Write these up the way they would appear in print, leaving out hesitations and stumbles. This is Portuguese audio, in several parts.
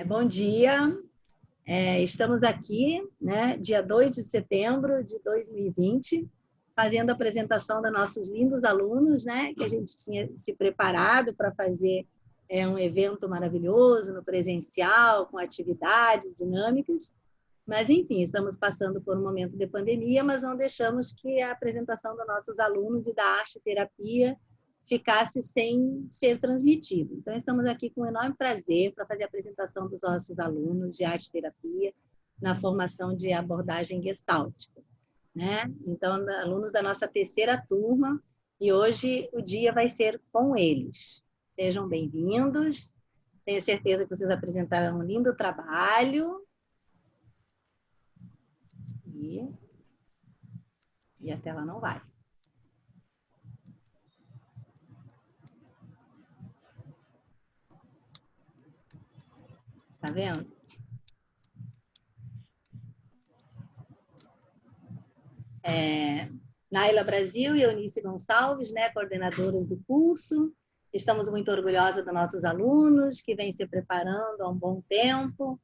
Bom dia. Estamos aqui, dia 2 de setembro de 2020, fazendo a apresentação dos nossos lindos alunos, que a gente tinha se preparado para fazer um evento maravilhoso no presencial, com atividades dinâmicas. Mas, enfim, estamos passando por um momento de pandemia, mas não deixamos que a apresentação dos nossos alunos e da arte-terapia ficasse sem ser transmitido. Então, estamos aqui com um enorme prazer para fazer a apresentação dos nossos alunos de arte-terapia na formação de abordagem gestáltica. Então, alunos da nossa terceira turma, e hoje o dia vai ser com eles. Sejam bem-vindos. Tenho certeza que vocês apresentaram um lindo trabalho. E a tela não vai. Tá vendo? Naila Brasil e Eunice Gonçalves, coordenadoras do curso. Estamos muito orgulhosas dos nossos alunos, que vêm se preparando há um bom tempo,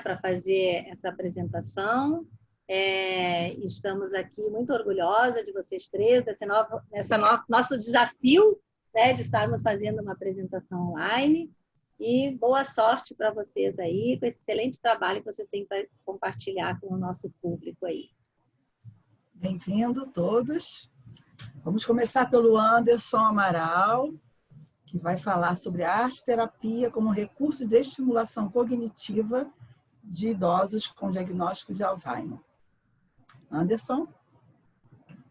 para fazer essa apresentação. Estamos aqui muito orgulhosas de vocês três, nosso desafio, de estarmos fazendo uma apresentação online. E boa sorte para vocês aí, com esse excelente trabalho que vocês têm para compartilhar com o nosso público aí. Bem-vindo todos. Vamos começar pelo Anderson Amaral, que vai falar sobre a arte-terapia como recurso de estimulação cognitiva de idosos com diagnóstico de Alzheimer. Anderson.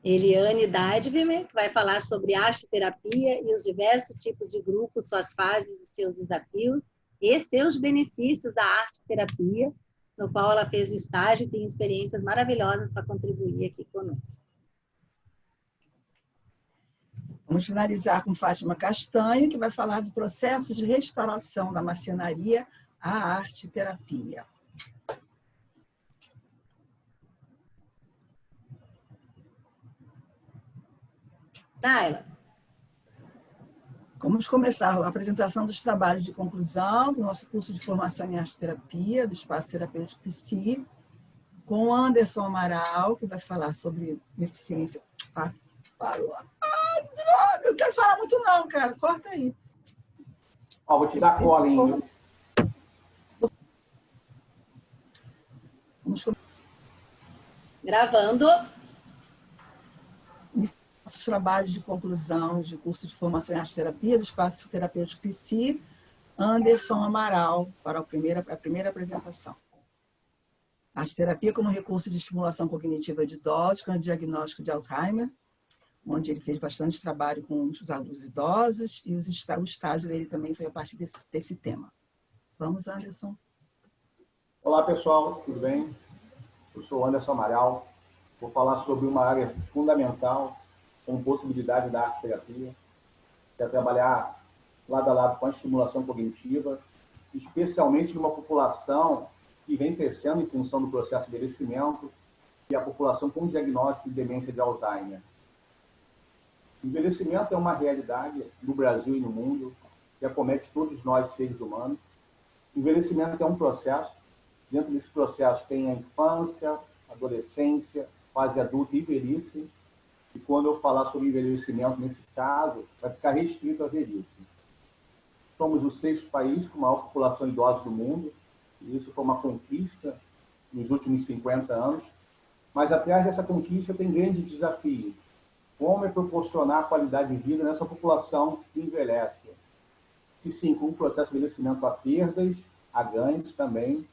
Eliane Dadvimer, que vai falar sobre arte-terapia e os diversos tipos de grupos, suas fases e seus desafios, e seus benefícios da arte-terapia, no qual ela fez estágio e tem experiências maravilhosas para contribuir aqui conosco. Vamos finalizar com Fátima Castanho, que vai falar do processo de restauração da marcenaria à arte-terapia. Naila. Vamos começar a apresentação dos trabalhos de conclusão do nosso curso de formação em arte-terapia, do Espaço Terapêutico Psi, com o Anderson Amaral, que vai falar sobre deficiência. Parou. Droga, eu não quero falar muito não, cara. Corta aí. Vou te dar cola, hein? Vamos começar. Gravando. Nossos trabalhos de conclusão de curso de formação em arte-terapia do Espaço Terapêutico Psi, Anderson Amaral, para a primeira apresentação. Arte-terapia como recurso de estimulação cognitiva de idosos com diagnóstico de Alzheimer, onde ele fez bastante trabalho com os alunos idosos e o estágio dele também foi a partir desse tema. Vamos, Anderson. Olá, pessoal, tudo bem? Eu sou o Anderson Amaral, vou falar sobre uma área fundamental como possibilidade da arte-terapia, que é trabalhar lado a lado com a estimulação cognitiva, especialmente numa população que vem crescendo em função do processo de envelhecimento, que é a população com diagnóstico de demência de Alzheimer. O envelhecimento é uma realidade no Brasil e no mundo, que acomete todos nós, seres humanos. O envelhecimento é um processo. Dentro desse processo tem a infância, a adolescência, fase adulta e velhice. E quando eu falar sobre envelhecimento, nesse caso, vai ficar restrito à velhice. Somos o 6º país com maior população idosa do mundo, e isso foi uma conquista nos últimos 50 anos. Mas atrás dessa conquista tem grandes desafios. Como é proporcionar qualidade de vida nessa população que envelhece? E sim, com o processo de envelhecimento há perdas, há ganhos também,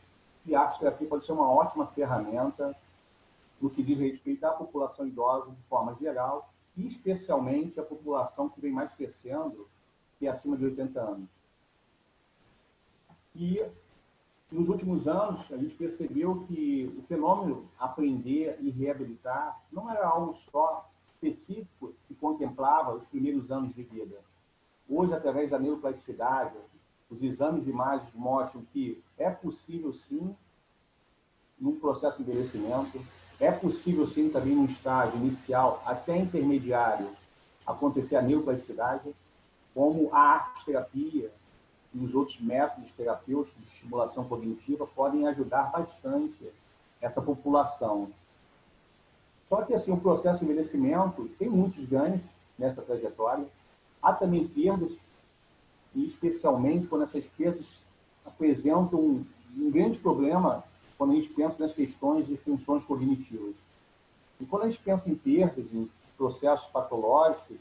e a arte-terapia pode ser uma ótima ferramenta no que diz respeito à população idosa de forma geral, e especialmente a população que vem mais crescendo, que é acima de 80 anos. E nos últimos anos, a gente percebeu que o fenômeno aprender e reabilitar não era algo só específico que contemplava os primeiros anos de vida. Hoje, através da neuroplasticidade, os exames de imagens mostram que é possível, sim, num processo de envelhecimento, é possível, sim, também num estágio inicial até intermediário, acontecer a neuroplasticidade, como a arte-terapia e os outros outros métodos terapêuticos de estimulação cognitiva podem ajudar bastante essa população. Só que assim, o processo de envelhecimento tem muitos ganhos nessa trajetória. Há também perdas, e especialmente quando essas perdas apresentam um grande problema quando a gente pensa nas questões de funções cognitivas. E quando a gente pensa em perdas, em processos patológicos,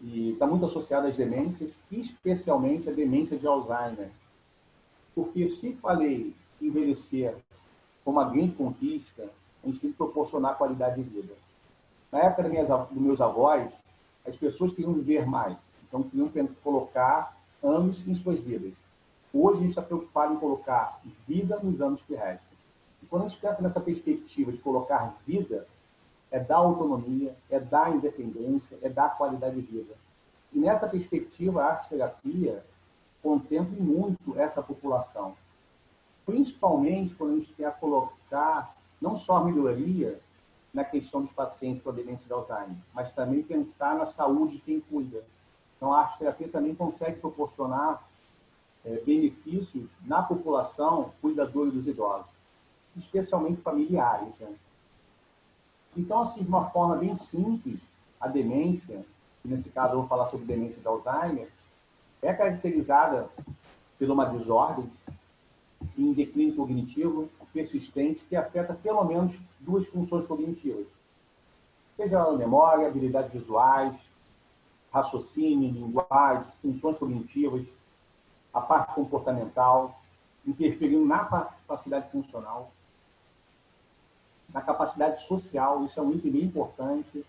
e está muito associado às demências, especialmente a demência de Alzheimer. Porque se falei em envelhecer como uma grande conquista, a gente tem que proporcionar qualidade de vida. Na época dos meus avós, as pessoas queriam viver mais, então queriam colocar anos em suas vidas. Hoje a gente está preocupado em colocar vida nos anos que restam. E quando a gente pensa nessa perspectiva de colocar vida, é dar autonomia, é dar independência, é dar qualidade de vida. E nessa perspectiva, a arte-terapia contempla muito essa população. Principalmente quando a gente quer colocar não só a melhoria na questão dos pacientes com a demência de Alzheimer, mas também pensar na saúde de quem cuida. Então, a arte-terapia também consegue proporcionar benefícios na população cuidadora dos idosos, especialmente familiares. Né? Então, assim, de uma forma bem simples, a demência, nesse caso eu vou falar sobre demência de Alzheimer, é caracterizada por uma desordem em declínio cognitivo persistente que afeta pelo menos duas funções cognitivas. Seja a memória, habilidades visuais, raciocínio, linguagem, funções cognitivas, a parte comportamental, interferindo na capacidade funcional, na capacidade social, isso é um item bem importante,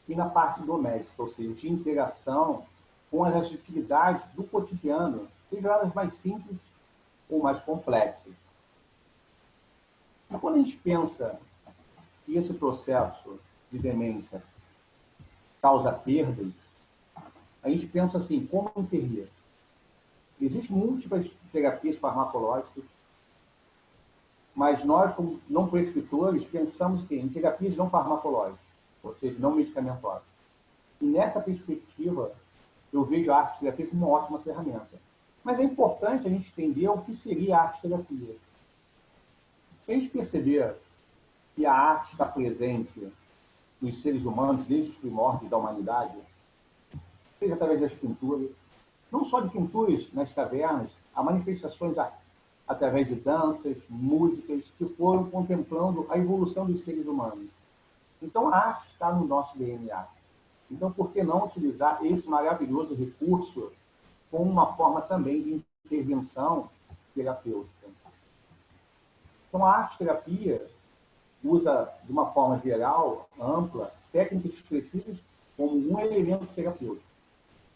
e na parte doméstica, ou seja, de interação com as atividades do cotidiano, seja elas mais simples ou mais complexas. E quando a gente pensa que esse processo de demência causa perdas, a gente pensa assim, como intervir? Existem múltiplas terapias farmacológicas, mas nós, como não prescritores, pensamos que em terapias não farmacológicas, ou seja, não medicamentosas. E nessa perspectiva, eu vejo a arte-terapia como uma ótima ferramenta. Mas é importante a gente entender o que seria a arte-terapia. Se a gente perceber que a arte está presente nos seres humanos desde os primórdios da humanidade, seja através das pinturas, não só de pinturas nas cavernas, há manifestações através de danças, músicas, que foram contemplando a evolução dos seres humanos. Então, a arte está no nosso DNA. Então, por que não utilizar esse maravilhoso recurso como uma forma também de intervenção terapêutica? Então, a arte-terapia usa, de uma forma geral, ampla, técnicas expressivas como um elemento terapêutico.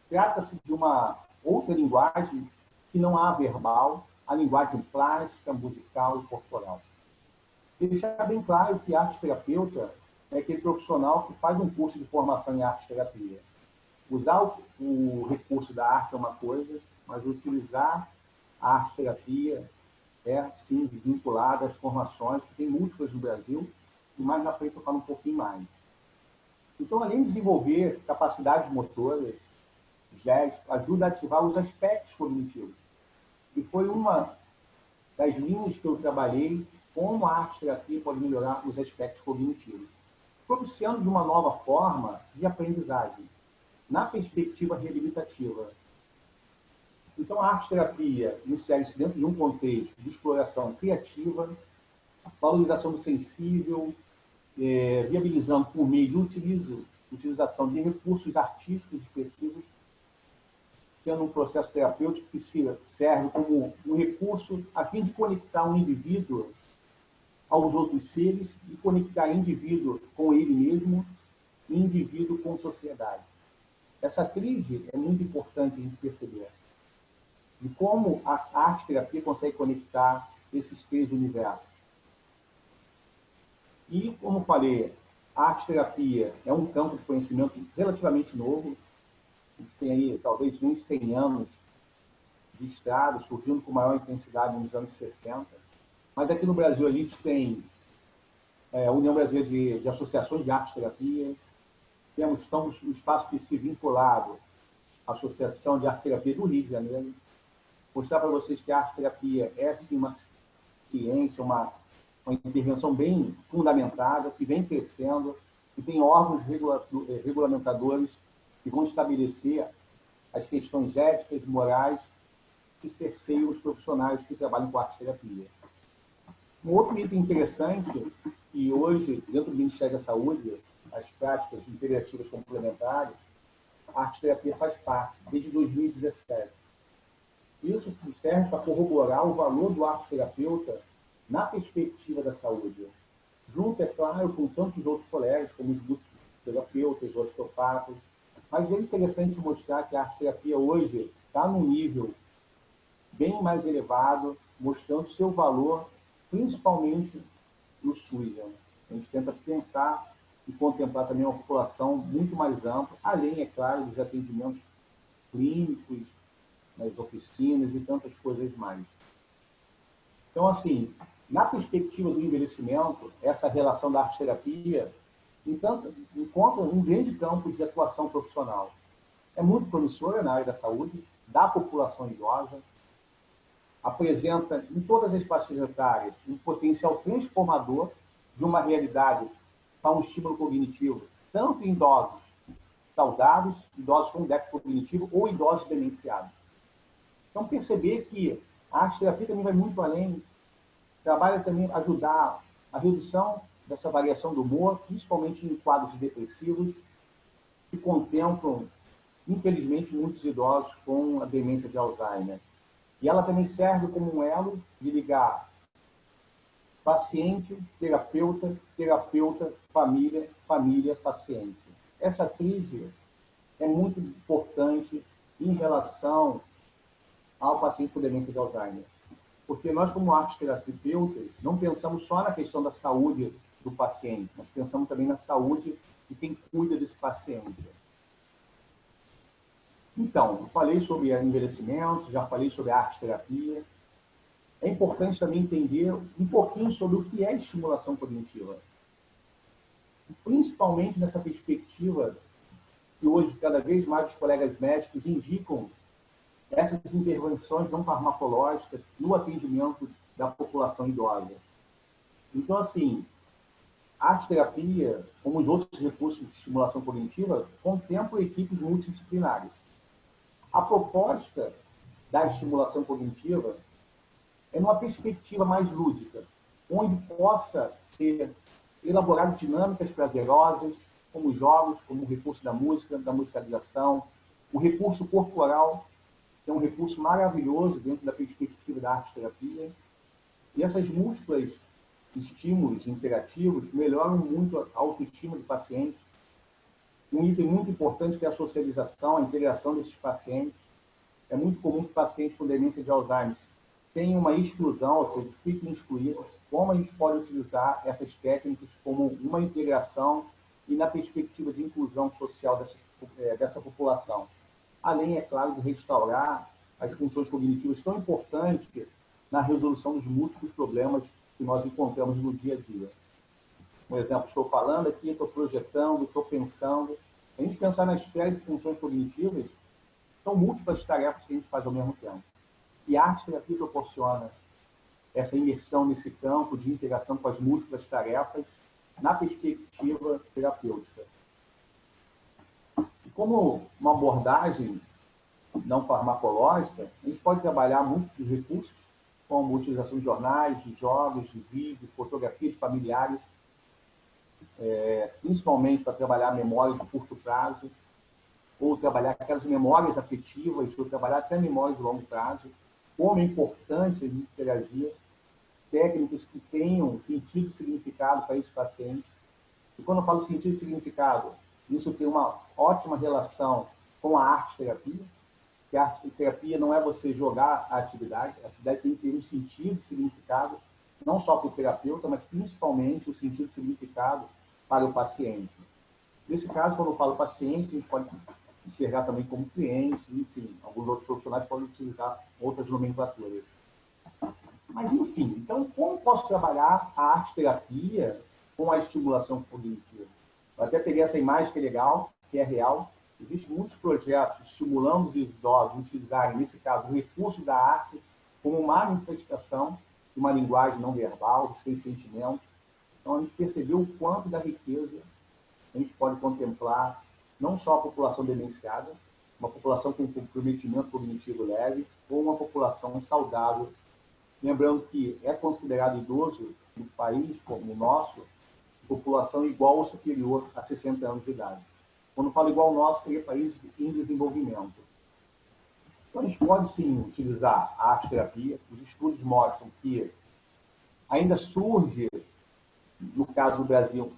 Trata-se de uma outra linguagem que não há verbal, a linguagem plástica, musical e corporal. Deixar bem claro que arte-terapeuta é aquele profissional que faz um curso de formação em arte-terapia. Usar o recurso da arte é uma coisa, mas utilizar a arte-terapia é, sim, vinculada às formações, que tem múltiplas no Brasil, e mais na frente eu falo um pouquinho mais. Então, além de desenvolver capacidades motoras, gestos, ajuda a ativar os aspectos cognitivos. E foi uma das linhas que eu trabalhei como a arte-terapia pode melhorar os aspectos cognitivos, propiciando de uma nova forma de aprendizagem, na perspectiva reabilitativa. Então, a arte-terapia insere-se dentro de um contexto de exploração criativa, valorização do sensível, viabilizando por meio de utilização de recursos artísticos expressivos, sendo um processo terapêutico que serve como um recurso a fim de conectar um indivíduo aos outros seres e conectar indivíduo com ele mesmo e indivíduo com a sociedade. Essa tríade é muito importante a gente perceber. De como a arte-terapia consegue conectar esses três universos. E, como falei, a arte-terapia é um campo de conhecimento relativamente novo, tem aí talvez uns 100 anos de estrada, surgindo com maior intensidade nos anos 60. Mas aqui no Brasil a gente tem a União Brasileira de Associações de Arte-Terapia, estamos no espaço que se vinculado à Associação de Arte-Terapia do Rio de Janeiro, mostrar para vocês que a arte-terapia é, sim, uma ciência, uma intervenção bem fundamentada, que vem crescendo, que tem órgãos regulamentadores que vão estabelecer as questões éticas e morais que cerceiam os profissionais que trabalham com arte-terapia. Um outro item interessante, que hoje, dentro do Ministério da Saúde, as práticas integrativas complementares, a arte-terapia faz parte, desde 2017. Isso serve para corroborar o valor do arte-terapeuta na perspectiva da saúde. Junto, é claro, com tantos outros colegas, como os terapeutas, os osteopatas, mas é interessante mostrar que a arte-terapia hoje está num nível bem mais elevado, mostrando seu valor, principalmente no SUS. Né? A gente tenta pensar e contemplar também uma população muito mais ampla, além, é claro, dos atendimentos clínicos, nas oficinas e tantas coisas mais. Então, assim, na perspectiva do envelhecimento, essa relação da arte-terapia encontra um grande campo de atuação profissional. É muito promissora na área da saúde, da população idosa, apresenta em todas as faixas etárias um potencial transformador de uma realidade para um estímulo cognitivo, tanto em idosos saudáveis, idosos com déficit cognitivo ou idosos demenciados. Então, perceber que a arte-terapia também vai muito além, trabalha também ajudar a redução dessa variação do humor, principalmente em quadros depressivos, que contemplam, infelizmente, muitos idosos com a demência de Alzheimer. E ela também serve como um elo de ligar paciente, terapeuta, terapeuta, família, família, paciente. Essa tríade é muito importante em relação ao paciente com demência de Alzheimer. Porque nós, como arte-terapeutas, não pensamos só na questão da saúde do paciente, nós pensamos também na saúde de quem cuida desse paciente. Então, eu falei sobre envelhecimento, já falei sobre a arte-terapia. É importante também entender um pouquinho sobre o que é estimulação cognitiva. Principalmente nessa perspectiva que hoje, cada vez mais, os colegas médicos indicam essas intervenções não farmacológicas no atendimento da população idosa. Então, assim, a arte-terapia, como os outros recursos de estimulação cognitiva, contemplam equipes multidisciplinares. A proposta da estimulação cognitiva é numa perspectiva mais lúdica, onde possa ser elaborado dinâmicas prazerosas, como jogos, como o recurso da música, da musicalização, o recurso corporal, que é um recurso maravilhoso dentro da perspectiva da arte-terapia. E essas múltiplas estímulos interativos melhoram muito a autoestima do paciente. Um item muito importante que é a socialização, a integração desses pacientes. É muito comum que pacientes com demência de Alzheimer tenham uma exclusão, ou seja, fiquem excluídos. Como a gente pode utilizar essas técnicas como uma integração e na perspectiva de inclusão social dessa população? Além, é claro, de restaurar as funções cognitivas tão importantes na resolução dos múltiplos problemas que nós encontramos no dia a dia. Por exemplo, estou falando aqui, estou projetando, estou pensando. A gente pensar na esfera de funções cognitivas, são múltiplas tarefas que a gente faz ao mesmo tempo. E a arte-terapia proporciona essa imersão nesse campo de interação com as múltiplas tarefas na perspectiva terapêutica. Como uma abordagem não farmacológica, a gente pode trabalhar muitos recursos, como a utilização de jornais, de jogos, de vídeos, fotografias familiares, principalmente para trabalhar memórias de curto prazo, ou trabalhar aquelas memórias afetivas, ou trabalhar até memórias de longo prazo. Como é importante a gente interagir, técnicas que tenham sentido e significado para esse paciente. E quando eu falo sentido e significado, isso tem uma ótima relação com a arte-terapia, que a arte-terapia não é você jogar a atividade tem que ter um sentido e significado, não só para o terapeuta, mas principalmente o sentido e significado para o paciente. Nesse caso, quando eu falo paciente, a gente pode enxergar também como cliente, enfim, alguns outros profissionais podem utilizar outras nomenclaturas. Mas, enfim, então, como posso trabalhar a arte-terapia com a estimulação cognitiva? Eu até peguei essa imagem que é legal, que é real, Existem muitos projetos estimulando os idosos a utilizarem, nesse caso, o recurso da arte como manifestação de uma linguagem não verbal, de seus sentimentos. Então, a gente percebeu o quanto da riqueza a gente pode contemplar, não só a população demenciada, uma população com comprometimento cognitivo leve, ou uma população saudável. Lembrando que é considerado idoso, no país como o nosso, população igual ou superior a 60 anos de idade. Quando falo igual ao nosso, seria países em desenvolvimento. Então, a gente pode, sim, utilizar a arte-terapia. Os estudos mostram que ainda surge, no caso do Brasil,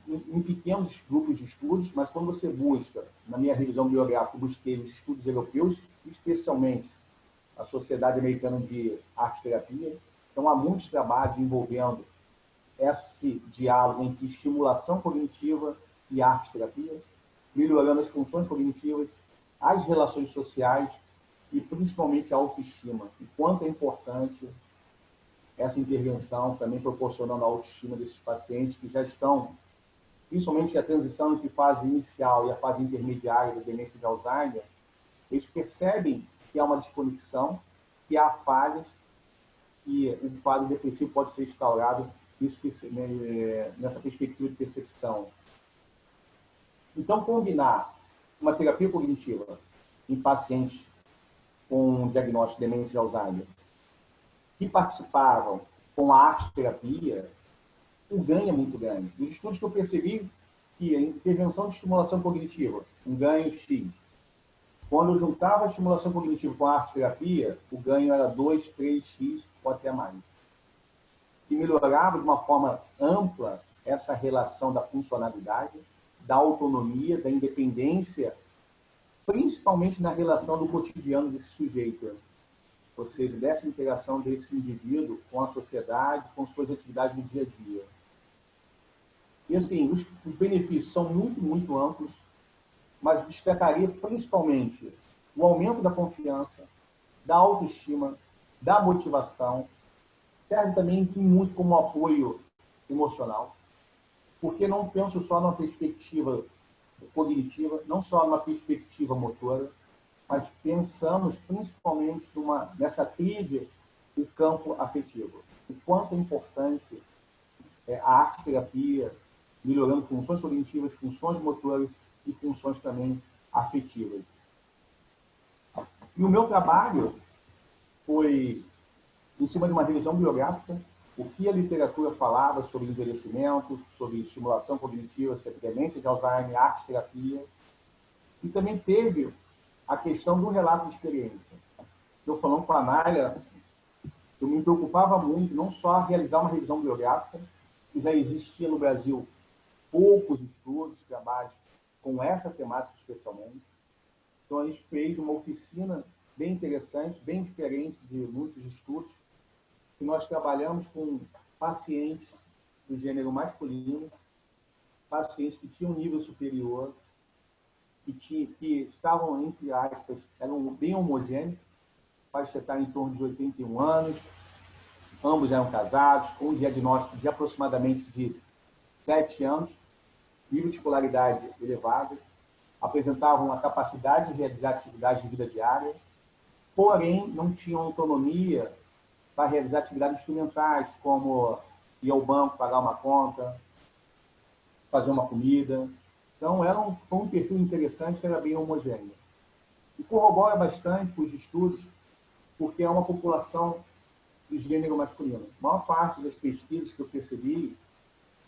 em pequenos grupos de estudos, mas quando você busca, na minha revisão biográfica, busquei os estudos europeus, especialmente a Sociedade Americana de Arte-Terapia. Então, há muitos trabalhos envolvendo esse diálogo entre estimulação cognitiva e arte-terapia, melhorando as funções cognitivas, as relações sociais e, principalmente, a autoestima. E quanto é importante essa intervenção, também proporcionando a autoestima desses pacientes que já estão, principalmente a transição entre a fase inicial e a fase intermediária da demência de Alzheimer, eles percebem que há uma desconexão, que há falhas, e o quadro depressivo pode ser instaurado nessa perspectiva de percepção. Então, combinar uma terapia cognitiva em pacientes com diagnóstico de demência de Alzheimer que participavam com a arte-terapia, o ganho é muito grande. Os estudos que eu percebi que a intervenção de estimulação cognitiva, um ganho X. Quando eu juntava a estimulação cognitiva com a arte-terapia, o ganho era 2, 3x ou até mais. E melhorava de uma forma ampla essa relação da funcionalidade, da autonomia, da independência, principalmente na relação do cotidiano desse sujeito. Ou seja, dessa interação desse indivíduo com a sociedade, com suas atividades no dia a dia. E assim, os benefícios são muito, muito amplos, mas destacaria principalmente o aumento da confiança, da autoestima, da motivação, serve também muito como apoio emocional, porque não penso só numa perspectiva cognitiva, não só numa perspectiva motora, mas pensamos principalmente nessa tríade do campo afetivo. O quanto é importante a arte-terapia, melhorando funções cognitivas, funções motoras e funções também afetivas. E o meu trabalho foi em cima de uma revisão biográfica, o que a literatura falava sobre envelhecimento, sobre estimulação cognitiva, sobre demência de Alzheimer, arte-terapia, e também teve a questão do relato de experiência. Eu falando com a Nália, eu me preocupava muito, não só realizar uma revisão biográfica, que já existia no Brasil poucos estudos, trabalhos com essa temática especialmente. Então, a gente fez uma oficina bem interessante, bem diferente de muitos estudos, que nós trabalhamos com pacientes do gênero masculino, pacientes que tinham um nível superior, que estavam, entre aspas, eram bem homogêneos, faixa etária em torno de 81 anos, ambos eram casados, com um diagnóstico de aproximadamente de 7 anos, nível de escolaridade elevado, apresentavam a capacidade de realizar atividades de vida diária, porém não tinham autonomia para realizar atividades instrumentais, como ir ao banco, pagar uma conta, fazer uma comida. Então, foi um perfil interessante, que era bem homogêneo. E corrobora bastante com os estudos, porque é uma população do gênero masculino. A maior parte das pesquisas que eu percebi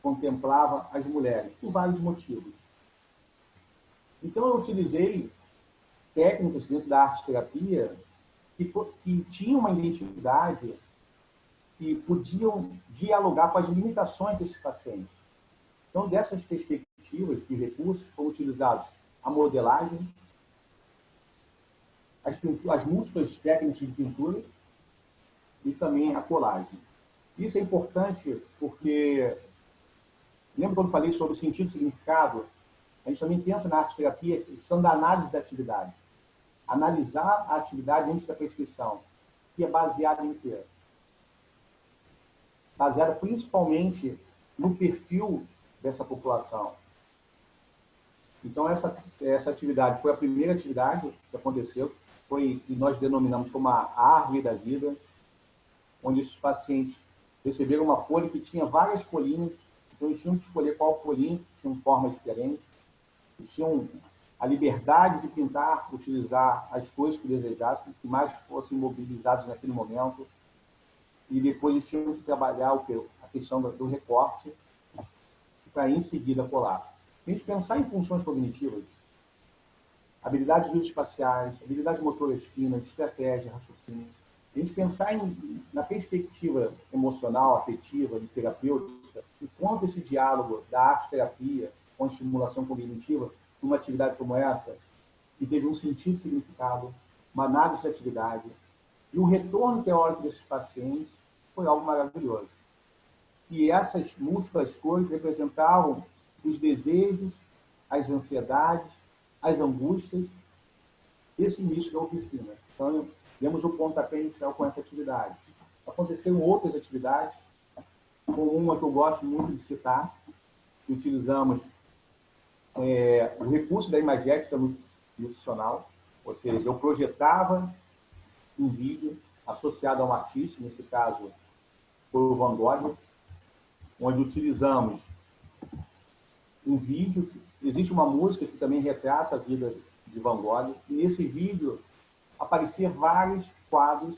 contemplava as mulheres, por vários motivos. Então, eu utilizei técnicas dentro da arte-terapia que tinham uma identidade, que podiam dialogar com as limitações desses pacientes. Então, dessas perspectivas de recursos, foram utilizados a modelagem, as múltiplas técnicas de pintura e também a colagem. Isso é importante porque, lembra quando eu falei sobre sentido e significado? A gente também pensa na arte-terapia, questão da análise da atividade. Analisar a atividade antes da prescrição, que é baseada em quê? Baseada principalmente no perfil dessa população. Então, essa atividade foi a primeira atividade que aconteceu, foi que nós denominamos como a árvore da vida, onde esses pacientes receberam uma folha que tinha várias folhinhas, então eles tinham que escolher qual folhinha, tinha formas diferentes, eles tinham a liberdade de pintar, utilizar as cores que desejassem, que mais fossem mobilizados naquele momento, e depois eles tinham que trabalhar a questão do recorte, para em seguida colar. Se a gente pensar em funções cognitivas, habilidades videoespaciais, habilidade motoras finas, estratégia, raciocínio, a gente pensar na perspectiva emocional, afetiva e terapêutica, e quanto esse diálogo da arte-terapia com a estimulação cognitiva, numa atividade como essa, que teve um sentido e significado, uma análise de atividade, e o retorno teórico desses pacientes foi algo maravilhoso. E essas múltiplas coisas representavam os desejos, as ansiedades, as angústias, esse início da oficina. Então, demos o pontapé inicial com essa atividade. Aconteceram outras atividades, como uma que eu gosto muito de citar, que utilizamos o recurso da imagética nutricional, ou seja, eu projetava um vídeo associado a um artista, nesse caso foi o Van Gogh, onde utilizamos um vídeo, existe uma música que também retrata a vida de Van Gogh, e nesse vídeo apareciam vários quadros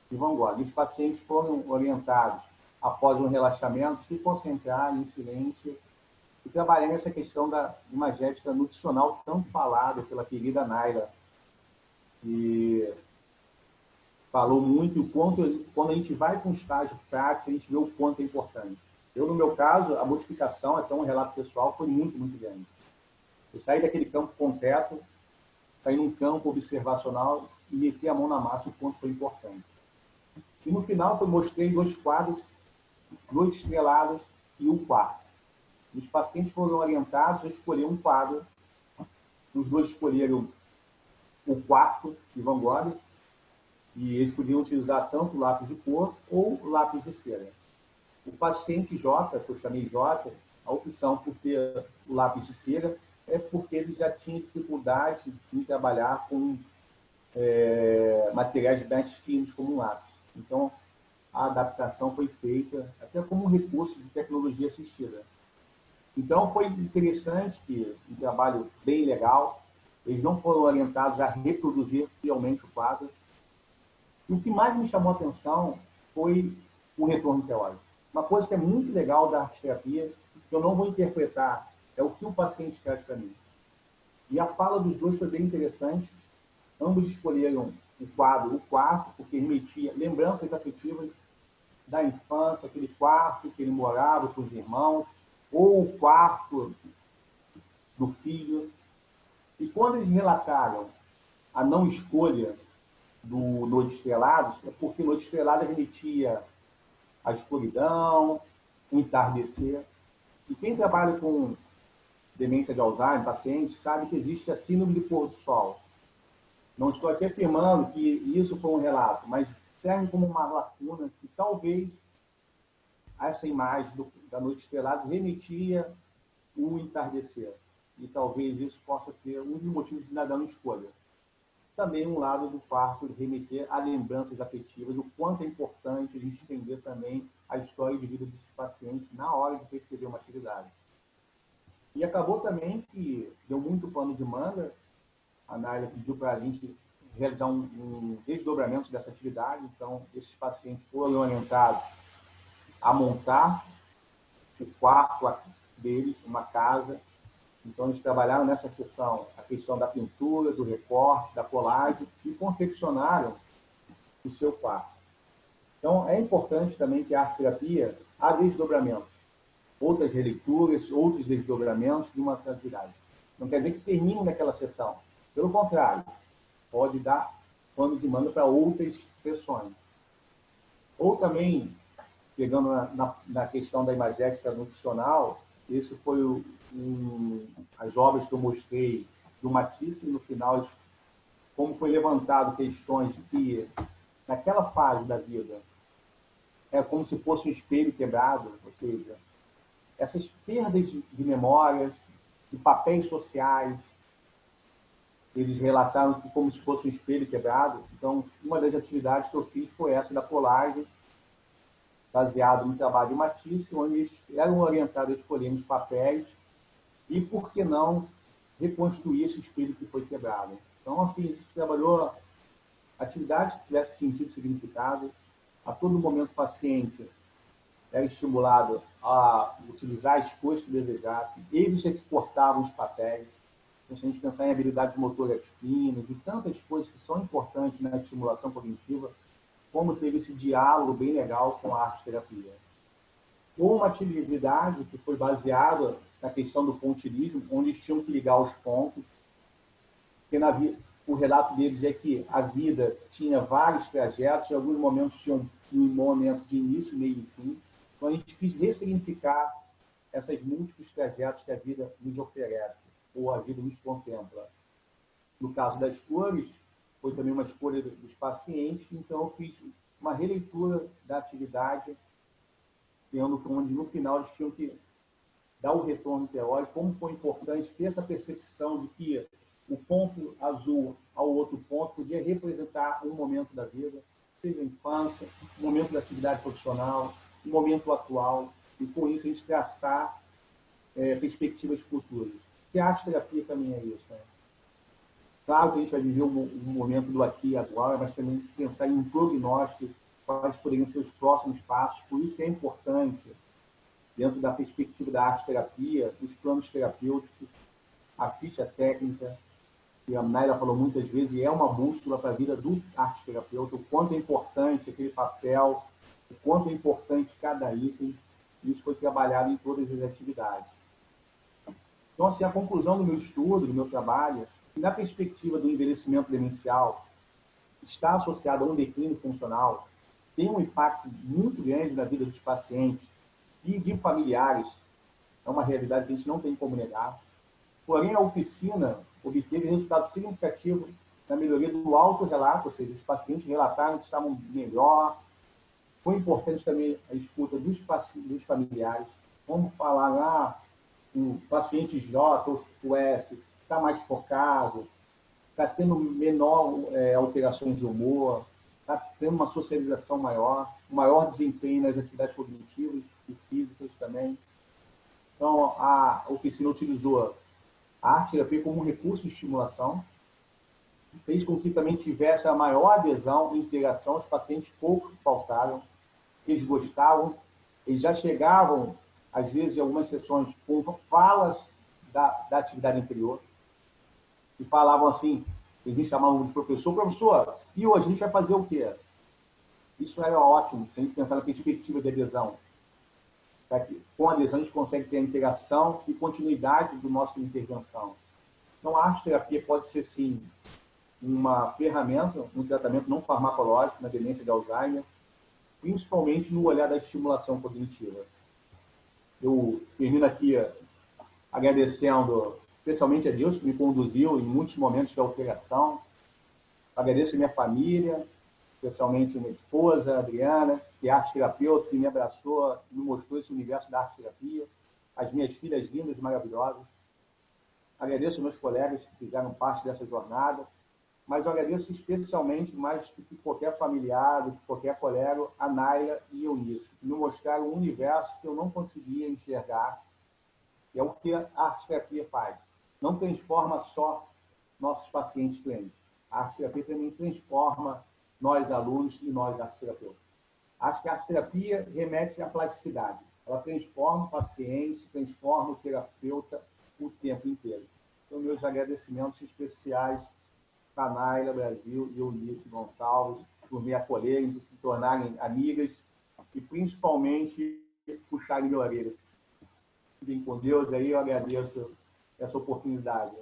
de Van Gogh. E os pacientes foram orientados, após um relaxamento, se concentrar em silêncio e trabalhar nessa questão da imagética nutricional tão falada pela querida Naira, que falou muito o quanto, quando a gente vai com um estágio prático, a gente vê o quanto é importante. Eu, no meu caso, a modificação, até um relato pessoal, foi muito, muito grande. Eu saí daquele campo concreto, saí num campo observacional e meti a mão na massa, o quanto foi importante. E no final, eu mostrei 2 quadros, 2 estrelados e um quarto. Os pacientes foram orientados a escolher um quadro. Os 2 escolheram o quarto de Van Gogh, e eles podiam utilizar tanto lápis de cor ou lápis de cera. O paciente J, que eu chamei J, a opção por ter o lápis de cera é porque ele já tinha dificuldade em trabalhar com materiais mais finos como um lápis. Então, a adaptação foi feita até como um recurso de tecnologia assistida. Então, foi interessante que um trabalho bem legal, eles não foram orientados a reproduzir fielmente o quadro. E o que mais me chamou a atenção foi o retorno teórico. Uma coisa que é muito legal da arte-terapia, que eu não vou interpretar, é o que o paciente traz para mim. E a fala dos 2 foi bem interessante. Ambos escolheram o quadro, o quarto, porque remetia lembranças afetivas da infância, aquele quarto que ele morava com os irmãos, ou o quarto do filho. E quando eles relataram a não escolha do Noite Estrelada, é porque Noite Estrelada remetia à escuridão, o entardecer. E quem trabalha com demência de Alzheimer, paciente, sabe que existe a síndrome do pôr do sol. Não estou aqui afirmando que isso foi um relato, mas serve como uma lacuna que talvez essa imagem da noite estrelada remetia o entardecer. E talvez isso possa ser um dos motivos de nada não escolha. Também um lado do quarto de remeter a lembranças afetivas, o quanto é importante a gente entender também a história de vida desses pacientes na hora de prescrever uma atividade. E acabou também que deu muito pano de manga, a Naila pediu para a gente realizar um desdobramento dessa atividade, então esses pacientes foram orientados a montar o quarto deles, uma casa. Então, eles trabalharam nessa sessão a questão da pintura, do recorte, da colagem e confeccionaram o seu quarto. Então, é importante também que a arte-terapia há desdobramentos, outras releituras, outros desdobramentos de uma atividade. Não quer dizer que termine naquela sessão. Pelo contrário, pode dar pano de manga para outras sessões. Ou também, pegando na questão da imagética nutricional, esse foi as obras que eu mostrei do Matisse, e no final, como foi levantado questões de que, naquela fase da vida, é como se fosse um espelho quebrado, ou seja, essas perdas de memórias, de papéis sociais. Eles relataram que como se fosse um espelho quebrado. Então, uma das atividades que eu fiz foi essa da colagem, baseado no trabalho de Matisse, onde eles eram orientados a escolher os papéis e, por que não, reconstruir esse espelho que foi quebrado. Então, assim, a gente trabalhou atividades que tivessem sentido e significado. A todo momento, o paciente era estimulado a utilizar as coisas que desejasse. Eles é que cortavam os papéis. Então, se a gente pensar em habilidades motoras finas e tantas coisas que são importantes na estimulação cognitiva, como teve esse diálogo bem legal com a arte-terapia. Ou uma atividade que foi baseada na questão do pontilhismo, onde eles tinham que ligar os pontos, porque o relato deles é que a vida tinha vários trajetos, em alguns momentos tinham um momento de início, meio e fim. Então, a gente quis ressignificar essas múltiplos trajetos que a vida nos oferece, ou a vida nos contempla. No caso das cores, foi também uma escolha dos pacientes, então eu fiz uma releitura da atividade, onde no final eles tinham que dar o retorno teórico, como foi importante ter essa percepção de que o ponto azul ao outro ponto podia representar um momento da vida, seja a infância, um momento da atividade profissional, um momento atual, e com isso a gente traçar perspectivas futuras. Que a arte-terapia também é isso, né? Claro que a gente vai viver um momento do aqui e agora, mas também pensar em um prognóstico, quais poderiam ser os próximos passos. Por isso é importante, dentro da perspectiva da arte-terapia, os planos terapêuticos, a ficha técnica, que a Naila falou muitas vezes, e é uma bússola para a vida do arte-terapeuta, o quanto é importante aquele papel, o quanto é importante cada item, e isso foi trabalhado em todas as atividades. Então, assim, a conclusão do meu estudo, do meu trabalho, na perspectiva do envelhecimento demencial, está associado a um declínio funcional, tem um impacto muito grande na vida dos pacientes e de familiares, é uma realidade que a gente não tem como negar. Porém, a oficina obteve resultados significativos na melhoria do autorrelato, ou seja, os pacientes relataram que estavam melhor. Foi importante também a escuta dos familiares. Vamos falar lá, o paciente J ou o S está mais focado, está tendo menor alterações de humor, está tendo uma socialização maior, um maior desempenho nas atividades cognitivas e físicas também. Então, a oficina utilizou a arte-terapia como um recurso de estimulação, fez com que também tivesse a maior adesão e interação. Os pacientes pouco faltaram, eles gostavam, eles já chegavam, às vezes, em algumas sessões, com falas da atividade anterior, e falavam assim, eles chamavam de professor, e hoje a gente vai fazer o quê? Isso era ótimo, se a gente pensar na perspectiva de adesão. Com a adesão, a gente consegue ter a interação e continuidade do nosso intervenção. Então, a arte-terapia pode ser, sim, uma ferramenta, um tratamento não farmacológico na demência de Alzheimer, principalmente no olhar da estimulação cognitiva. Eu termino aqui agradecendo especialmente a Deus, que me conduziu em muitos momentos de alteração. Agradeço a minha família, especialmente minha esposa, Adriana, que é arte-terapeuta, que me abraçou, me mostrou esse universo da arte-terapia, as minhas filhas lindas e maravilhosas. Agradeço aos meus colegas que fizeram parte dessa jornada, mas eu agradeço especialmente, mais do que qualquer familiar, do que qualquer colega, a Naila e Eunice, que me mostraram um universo que eu não conseguia enxergar, que é o que a arte-terapia faz. Não transforma só nossos pacientes clientes. A arte-terapia também transforma nós alunos e nós arte-terapeutas. Acho que a arte-terapia remete à plasticidade. Ela transforma o paciente, transforma o terapeuta o tempo inteiro. Então, meus agradecimentos especiais para a Naila Brasil e Eunice Gonçalves por me acolherem, por se tornarem amigas e, principalmente, puxarem minha orelha. Fiquem com Deus, aí eu agradeço essa oportunidade.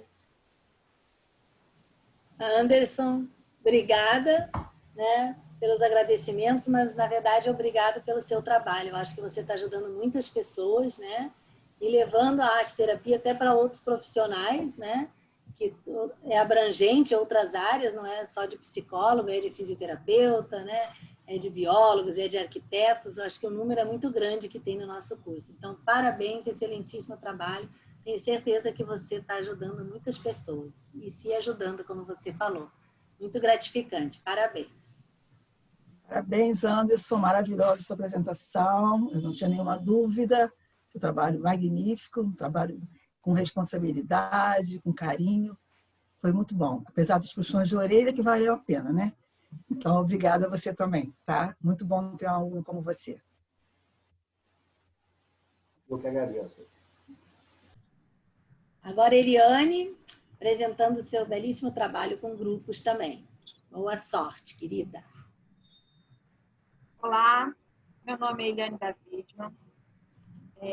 Anderson, obrigada, né, pelos agradecimentos, mas, na verdade, obrigado pelo seu trabalho. Eu acho que você está ajudando muitas pessoas, né, e levando a arte-terapia até para outros profissionais, né, que é abrangente, outras áreas, não é só de psicólogo, é de fisioterapeuta, né, é de biólogos, é de arquitetos. Eu acho que o número é muito grande que tem no nosso curso. Então, parabéns, excelentíssimo trabalho. Tenho certeza que você está ajudando muitas pessoas e se ajudando, como você falou. Muito gratificante. Parabéns. Parabéns, Anderson. Maravilhosa sua apresentação. Eu não tinha nenhuma dúvida. Seu trabalho magnífico, um trabalho com responsabilidade, com carinho. Foi muito bom. Apesar dos puxões de orelha, que valeu a pena, né? Então, obrigada a você também, tá? Muito bom ter um aluno como você. Eu que agradeço. Agora, Eliane, apresentando o seu belíssimo trabalho com grupos também. Boa sorte, querida. Olá, meu nome é Eliane Davidman.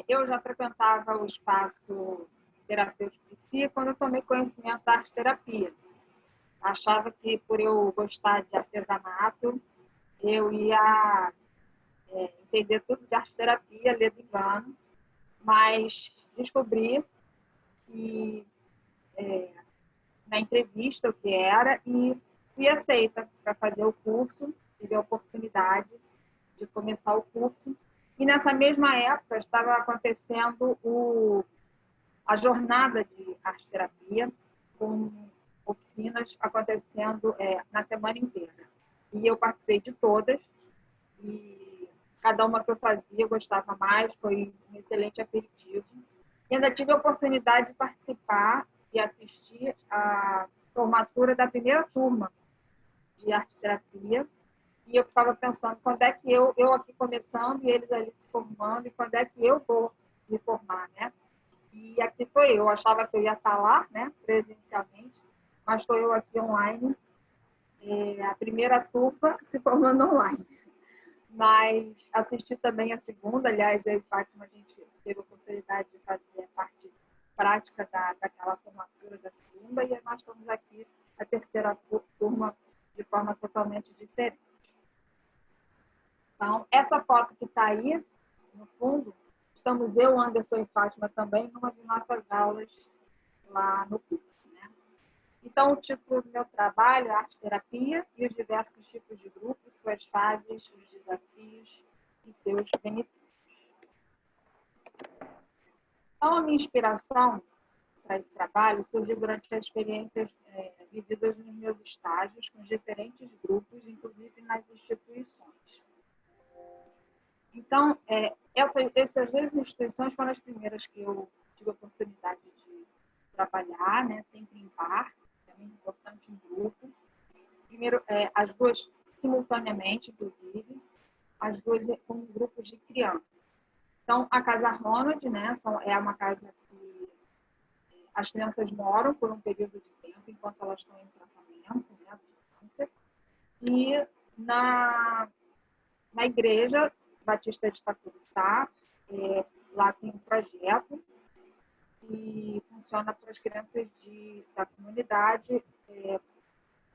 Eu já frequentava o espaço terapêutico psi quando eu tomei conhecimento da arte-terapia. Achava que, por eu gostar de artesanato, eu ia entender tudo de arte-terapia, ledo engano, mas descobri que, na entrevista o que era e fui aceita para fazer o curso, tive a oportunidade de começar o curso. E nessa mesma época estava acontecendo a jornada de arte-terapia, com oficinas acontecendo na semana inteira. E eu participei de todas, e cada uma que eu fazia eu gostava mais, foi um excelente aperitivo. E ainda tive a oportunidade de participar e assistir à formatura da primeira turma de arte-terapia. E eu ficava pensando, quando é que eu aqui começando e eles ali se formando, e quando é que eu vou me formar, né? E aqui estou eu. Achava que eu ia estar lá, né, presencialmente, mas estou eu aqui online, a primeira turma se formando online. Mas assisti também a segunda, aliás, eu e Fátima, a gente teve a oportunidade de fazer a parte prática daquela formatura da segunda, e nós estamos aqui, a terceira turma, de forma totalmente diferente. Então, essa foto que está aí, no fundo, estamos eu, Anderson e Fátima também, numa de nossas aulas lá no curso, né? Então, o título do meu trabalho é Arte-Terapia e os diversos tipos de grupos, suas fases, os desafios e seus benefícios. Então, a minha inspiração para esse trabalho surgiu durante as experiências vividas nos meus estágios com os diferentes grupos, inclusive nas instituições. Então, essas duas instituições foram as primeiras que eu tive a oportunidade de trabalhar, né, sempre em par, é muito importante em grupo. Primeiro, as duas simultaneamente, inclusive, as duas com grupos de crianças. Então, a Casa Ronald, né, é uma casa que as crianças moram por um período de tempo, enquanto elas estão em tratamento, né, de câncer. E na igreja Batista de Itacuruçá, lá tem um projeto que funciona para as crianças da comunidade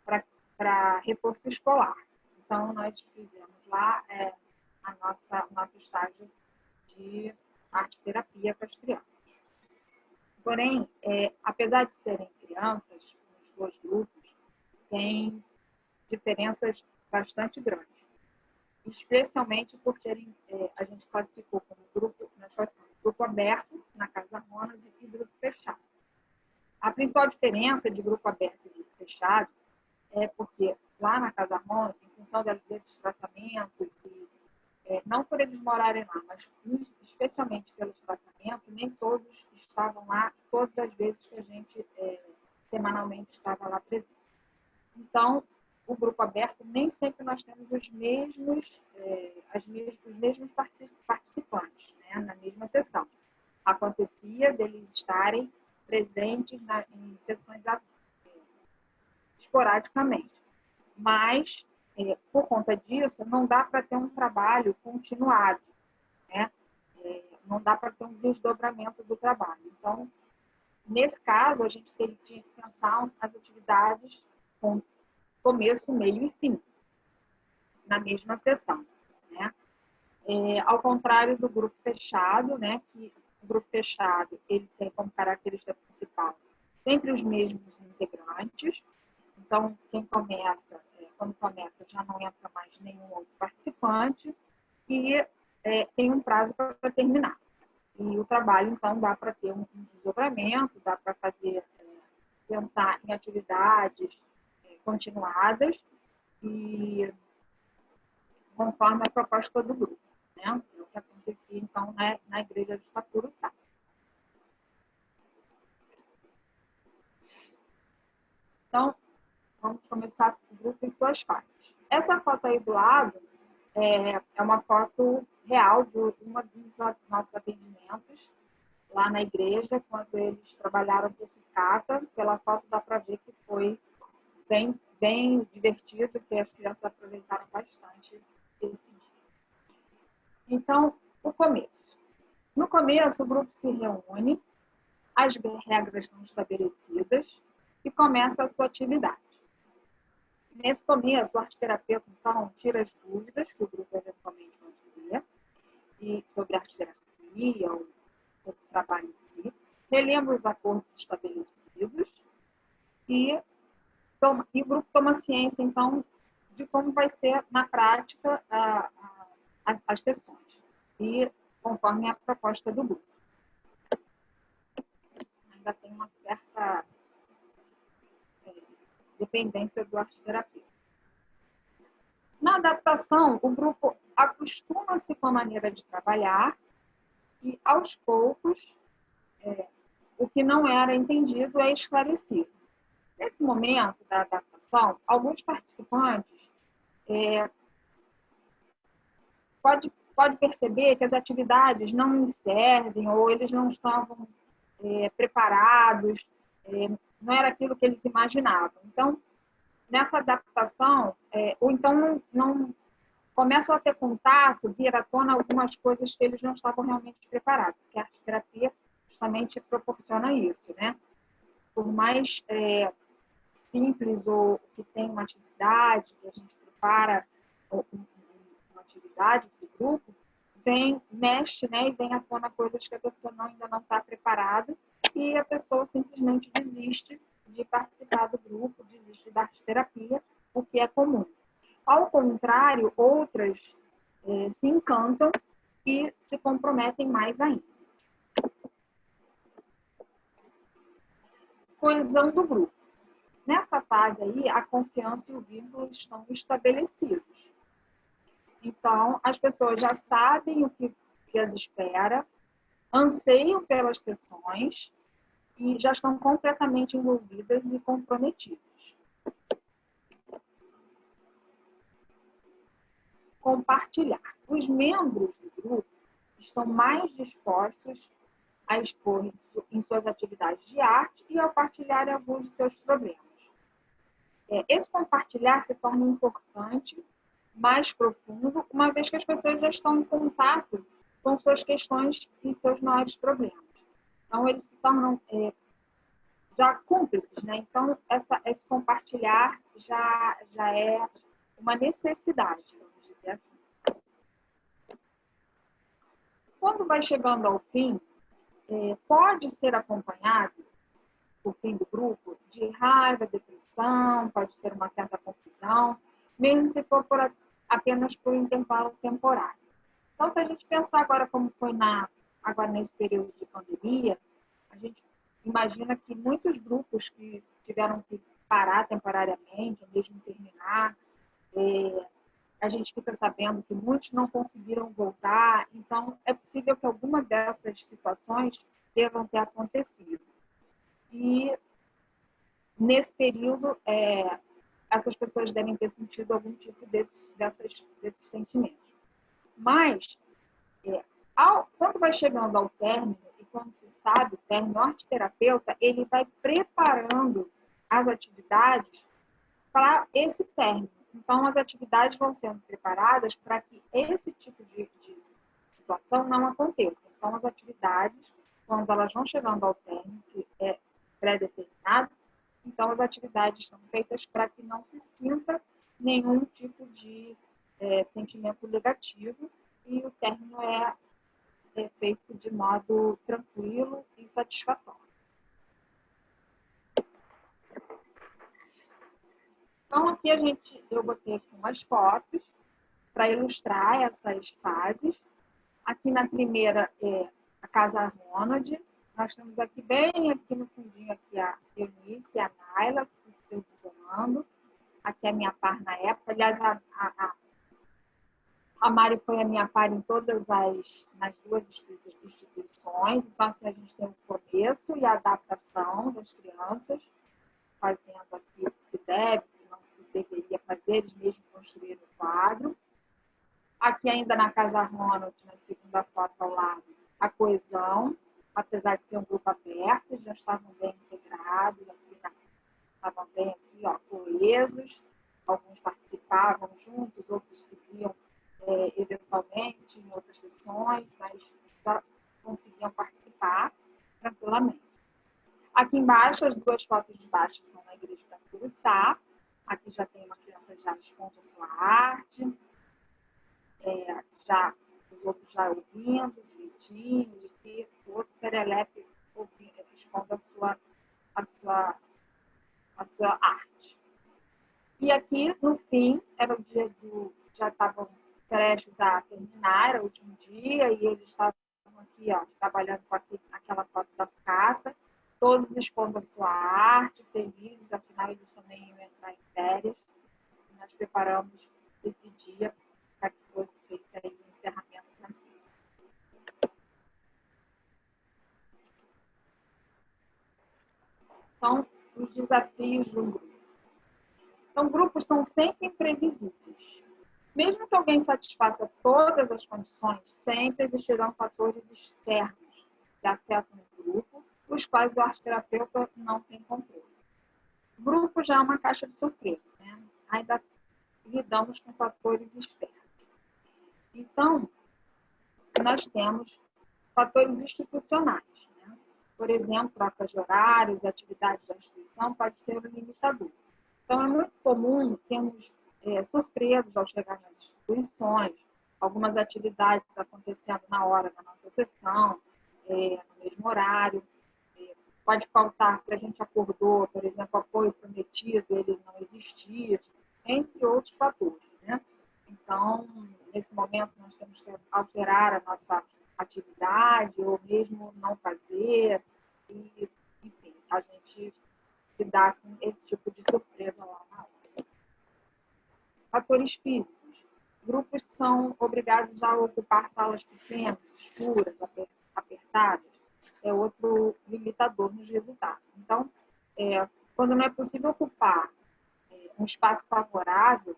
para reforço escolar. Então, nós fizemos lá o nosso estágio de arte-terapia para as crianças. Porém, apesar de serem crianças, os dois grupos, tem diferenças bastante grandes. Especialmente por serem, a gente classificou como grupo aberto na Casa Ronald e grupo fechado. A principal diferença de grupo aberto e grupo fechado é porque lá na Casa Ronald, em função desses tratamentos, não por eles morarem lá, mas especialmente pelos tratamentos, nem todos estavam lá todas as vezes que a gente semanalmente estava lá presente. Então, o grupo aberto, nem sempre nós temos os mesmos participantes, né, na mesma sessão. Acontecia deles estarem presentes em sessões esporadicamente. Mas, por conta disso, não dá para ter um trabalho continuado, né? Não dá para ter um desdobramento do trabalho. Então, nesse caso, a gente tinha que pensar as atividades com começo, meio e fim, na mesma sessão, né? Ao contrário do grupo fechado, né? Que o grupo fechado ele tem como característica principal sempre os mesmos integrantes. Então, quando começa, já não entra mais nenhum outro participante e tem um prazo para terminar. E o trabalho, então, dá para ter um desdobramento, dá para fazer, pensar em atividades continuadas e conforme a proposta do grupo, né? O que acontecia, então, na Igreja de Itacuruçá. Então, vamos começar o grupo em suas fases. Essa foto aí do lado é uma foto real de uma dos nossos atendimentos lá na igreja, quando eles trabalharam por sucata. Pela foto dá para ver que foi bem divertido, que as crianças aproveitaram bastante esse dia. Então, o começo. No começo, o grupo se reúne, as regras são estabelecidas e começa a sua atividade. Nesse começo, o arte-terapeuta, então, tira as dúvidas que o grupo eventualmente vai ter e sobre a arte-terapia ou sobre o trabalho em si, relembra os acordos estabelecidos e o grupo toma ciência, então, de como vai ser, na prática, as sessões, e conforme a proposta do grupo. Ainda tem uma certa dependência do arte-terapeuta. Na adaptação, o grupo acostuma-se com a maneira de trabalhar e, aos poucos, o que não era entendido é esclarecido. Nesse momento da adaptação, alguns participantes pode perceber que as atividades não lhes servem ou eles não estavam preparados, não era aquilo que eles imaginavam. Então, nessa adaptação, ou então não começam a ter contato, vir à tona algumas coisas que eles não estavam realmente preparados, porque a arte-terapia justamente proporciona isso, né? Por mais simples ou que tem uma atividade, que a gente prepara uma atividade do grupo, mexe, né, e vem à tona coisas que a pessoa ainda não está preparada e a pessoa simplesmente desiste de participar do grupo, desiste da arte-terapia, o que é comum. Ao contrário, outras se encantam e se comprometem mais ainda. Coesão do grupo. Nessa fase aí, a confiança e o vínculo estão estabelecidos. Então, as pessoas já sabem o que as espera, anseiam pelas sessões e já estão completamente envolvidas e comprometidas. Compartilhar. Os membros do grupo estão mais dispostos a expor em suas atividades de arte e a partilhar alguns de seus problemas. Esse compartilhar se torna importante, mais profundo, uma vez que as pessoas já estão em contato com suas questões e seus maiores problemas. Então, eles se tornam já cúmplices, né? Então, esse compartilhar já é uma necessidade, vamos dizer assim. Quando vai chegando ao fim, pode ser acompanhado, o fim do grupo, de raiva, depressão, pode ter uma certa confusão, mesmo se for apenas por um intervalo temporário. Então, se a gente pensar agora como foi agora nesse período de pandemia, a gente imagina que muitos grupos que tiveram que parar temporariamente, ou mesmo terminar, a gente fica sabendo que muitos não conseguiram voltar, então é possível que alguma dessas situações devam ter acontecido. E nesse período, essas pessoas devem ter sentido algum tipo desses sentimentos. Mas, quando vai chegando ao término, e quando se sabe o término, o arte-terapeuta ele vai preparando as atividades para esse término. Então, as atividades vão sendo preparadas para que esse tipo de situação não aconteça. Então, as atividades, quando elas vão chegando ao término, que é pré-determinado, então as atividades são feitas para que não se sinta nenhum tipo de sentimento negativo e o término é feito de modo tranquilo e satisfatório. Então, aqui eu botei aqui umas fotos para ilustrar essas fases. Aqui na primeira é a Casa Ronald. Nós temos aqui, bem aqui no fundinho, aqui a Eunice e a Naila, se posicionando. Aqui é a minha par na época. Aliás, a Mari foi a minha par em todas nas duas instituições. Então, aqui a gente tem o começo e a adaptação das crianças, fazendo aqui o que se deve, o que não se deveria fazer, eles mesmos construíram o quadro. Aqui ainda na Casa Ronald, na segunda foto ao lado, a coesão, apesar de ser um grupo aberto, já estavam bem integrados, estavam bem aqui, ó, coesos, alguns participavam juntos, outros seguiam eventualmente em outras sessões, mas já conseguiam participar tranquilamente. Aqui embaixo, as duas fotos de baixo são na Igreja da Curuçá. Aqui já tem uma criança já expondo a sua arte, os outros já ouvindo, direitinho, de que o outro serelepe expondo a sua arte. E aqui, no fim, era o dia já estavam prestes a terminar, era o último dia, e eles estavam aqui, ó, trabalhando com aquela foto da sucata, todos expondo a sua arte, felizes, afinal eles também iam entrar em férias. E nós preparamos esse dia para que fosse feito aí o encerramento tranquilo. Então, os desafios do grupo. Então, grupos são sempre imprevisíveis. Mesmo que alguém satisfaça todas as condições, sempre existirão fatores externos que afetam o grupo, os quais o arteterapeuta não tem controle. O grupo já é uma caixa de surpresa, né? Ainda lidamos com fatores externos. Então, nós temos fatores institucionais, né? Por exemplo, trocas de horários, atividades da instituição pode ser um limitador. Então, é muito comum termos surpresas ao chegar nas instituições, algumas atividades acontecendo na hora da nossa sessão, no mesmo horário. Pode faltar, se a gente acordou, por exemplo, apoio prometido, ele não existir, entre outros fatores, né? Então, nesse momento, nós temos que alterar a nossa atividade, ou mesmo não fazer, e, enfim, a gente se dá com esse tipo de surpresa lá na hora. Fatores físicos. Grupos são obrigados a ocupar salas pequenas, escuras, apertadas. É outro limitador nos resultados. Então, quando não é possível ocupar um espaço favorável,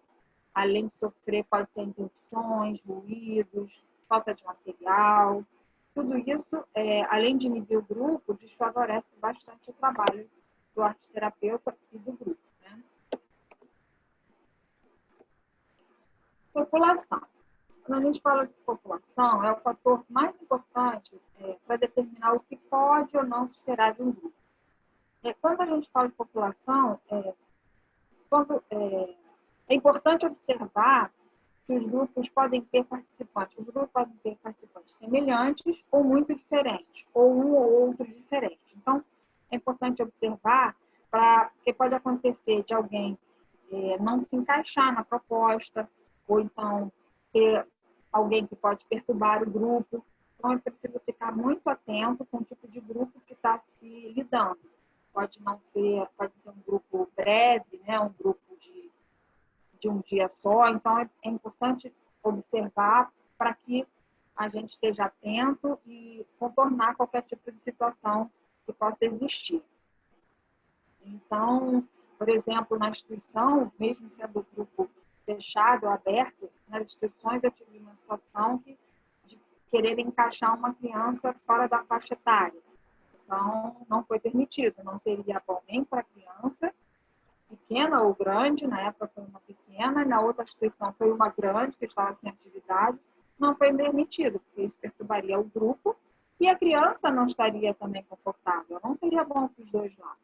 além de sofrer, pode ter interrupções, ruídos, falta de material. Tudo isso, além de inibir o grupo, desfavorece bastante o trabalho do arteterapeuta e do grupo, né? População. Quando a gente fala de população, é o fator mais importante para determinar o que pode ou não se esperar de um grupo. Quando a gente fala de população, é importante observar que os grupos podem ter participantes. Os grupos podem ter participantes semelhantes ou muito diferentes, ou um ou outro diferente. Então, é importante observar, porque pode acontecer de alguém não se encaixar na proposta, ou então ter alguém que pode perturbar o grupo. Então, é preciso ficar muito atento com o tipo de grupo que está se lidando. Pode ser um grupo breve, né? Um grupo de um dia só. Então, é importante observar para que a gente esteja atento e contornar qualquer tipo de situação que possa existir. Então, por exemplo, na instituição, mesmo sendo o grupo fechado, aberto, nas instituições eu tive uma situação de querer encaixar uma criança fora da faixa etária. Então, não foi permitido, não seria bom nem para a criança, pequena ou grande, na época foi uma pequena, e na outra instituição foi uma grande, que estava sem atividade, não foi permitido, porque isso perturbaria o grupo, e a criança não estaria também confortável, não seria bom para os dois lados.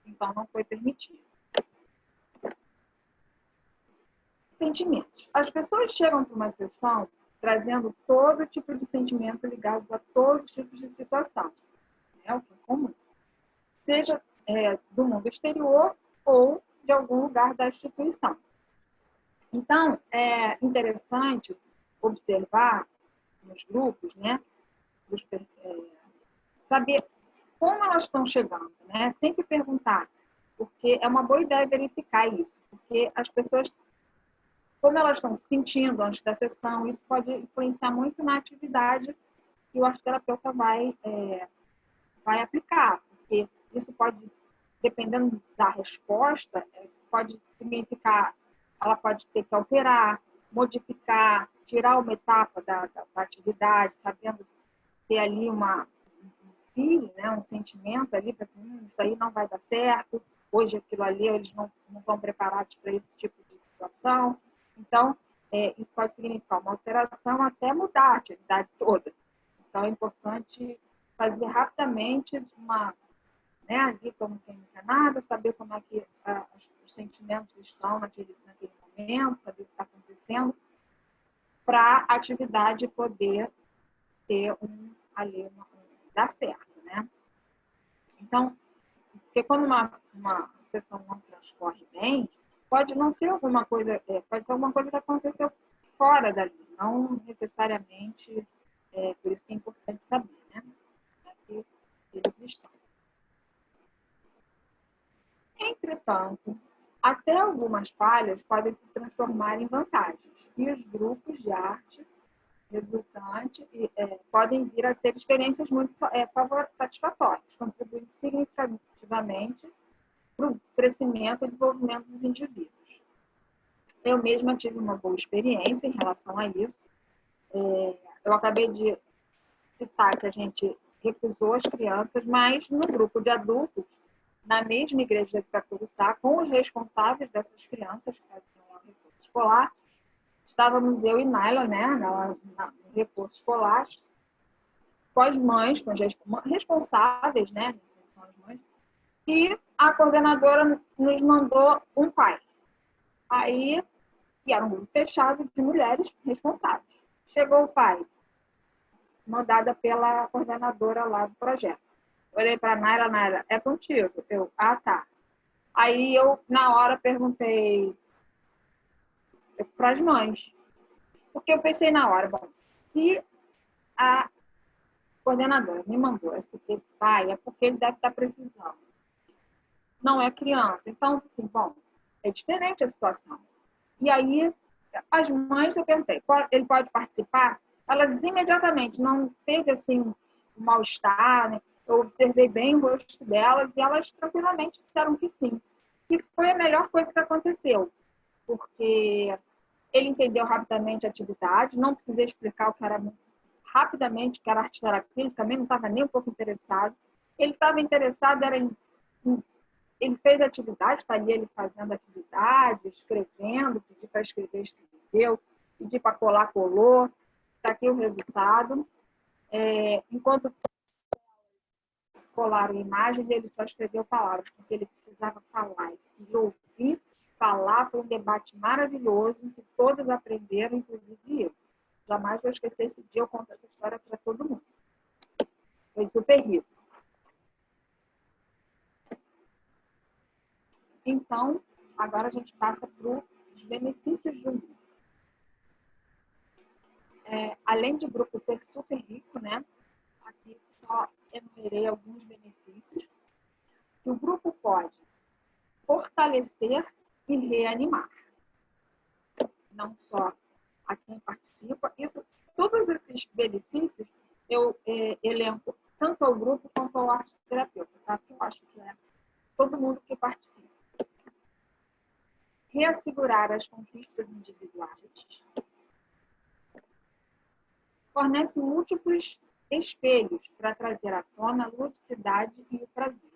Então, não foi permitido. Sentimentos. As pessoas chegam para uma sessão trazendo todo tipo de sentimento ligados a todos os tipos de situação. É o que é comum. Seja do mundo exterior ou de algum lugar da instituição. Então, é interessante observar nos grupos, né, saber como elas estão chegando, né? Sempre perguntar, porque é uma boa ideia verificar isso, porque as pessoas, como elas estão se sentindo antes da sessão, isso pode influenciar muito na atividade que o arteterapeuta vai aplicar, porque isso pode, dependendo da resposta, pode significar, ela pode ter que alterar, modificar, tirar uma etapa da atividade, sabendo ter ali um feeling, né, um sentimento ali, para assim, isso aí não vai dar certo, hoje aquilo ali eles não estão preparados para esse tipo de situação. Então, isso pode significar uma alteração até mudar a atividade toda. Então, é importante fazer rapidamente ali como quem não quer nada, saber como é que os sentimentos estão naquele momento, saber o que está acontecendo, para a atividade poder ter dar certo, né? Então, porque quando uma sessão não transcorre bem, pode não ser alguma coisa, pode ser alguma coisa que aconteceu fora dali, não necessariamente, por isso que é importante saber, né? Que eles estão. Entretanto, até algumas falhas podem se transformar em vantagens, e os grupos de arte resultante podem vir a ser experiências muito satisfatórias, contribuindo significativamente para o crescimento e desenvolvimento dos indivíduos. Eu mesma tive uma boa experiência em relação a isso. Eu acabei de citar que a gente recusou as crianças, mas no grupo de adultos, na mesma igreja de Itacuruçá, com os responsáveis dessas crianças que faziam o recurso escolar, estávamos eu e Naila, né, no reforço escolar, com as mães, com os responsáveis, né, são as mães, e a coordenadora nos mandou um pai. Aí, e era um grupo fechado de mulheres responsáveis. Chegou o pai, mandada pela coordenadora lá do projeto. Olhei para a Naila, é contigo? Eu, tá. Aí eu, na hora, perguntei para as mães. Porque eu pensei na hora, bom, se a coordenadora me mandou esse pai, é porque ele deve estar precisando. Não é criança. Então, assim, bom, é diferente a situação. E aí, as mães, eu perguntei, ele pode participar? Elas imediatamente, não teve assim um mal-estar, né? Eu observei bem o rosto delas e elas tranquilamente disseram que sim. E foi a melhor coisa que aconteceu, porque ele entendeu rapidamente a atividade, não precisei explicar o que era rapidamente, que era arte terapia, ele também não estava nem um pouco interessado. Ele estava interessado ele fez atividade, está ali ele fazendo atividade, escrevendo, pedi para escrever, escreveu, pedi para colar, colou, está aqui o resultado. Enquanto colaram imagens, ele só escreveu palavras, porque ele precisava falar. E ouvir falar foi um debate maravilhoso, que todos aprenderam, inclusive eu. Jamais vou esquecer esse dia, eu conto essa história para todo mundo. Foi super rico. Então, agora a gente passa para os benefícios de um grupo. Além de o grupo ser super rico, né? Aqui só enumerei alguns benefícios. Que o grupo pode fortalecer e reanimar. Não só a quem participa. Todos esses benefícios eu elenco tanto ao grupo quanto ao arteterapeuta, tá? Porque eu acho que é todo mundo que participa. Reassegurar as conquistas individuais. Fornece múltiplos espelhos para trazer à tona a ludicidade e o prazer.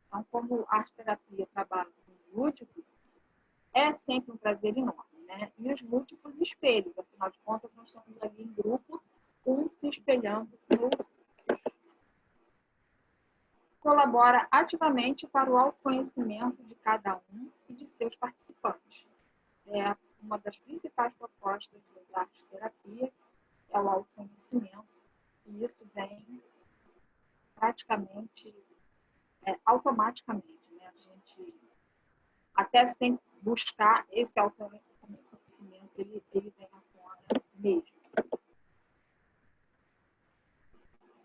Então, como a arte-terapia trabalha com o lúdico, é sempre um prazer enorme, né? E os múltiplos espelhos, afinal de contas, nós estamos ali em grupo, um se espelhando nos outros. Colabora ativamente para o autoconhecimento de cada um e de seus participantes. É uma das principais propostas da arte-terapia, é o autoconhecimento, e isso vem praticamente automaticamente, né? A gente, até sem buscar esse autoconhecimento, ele vem à tona mesmo.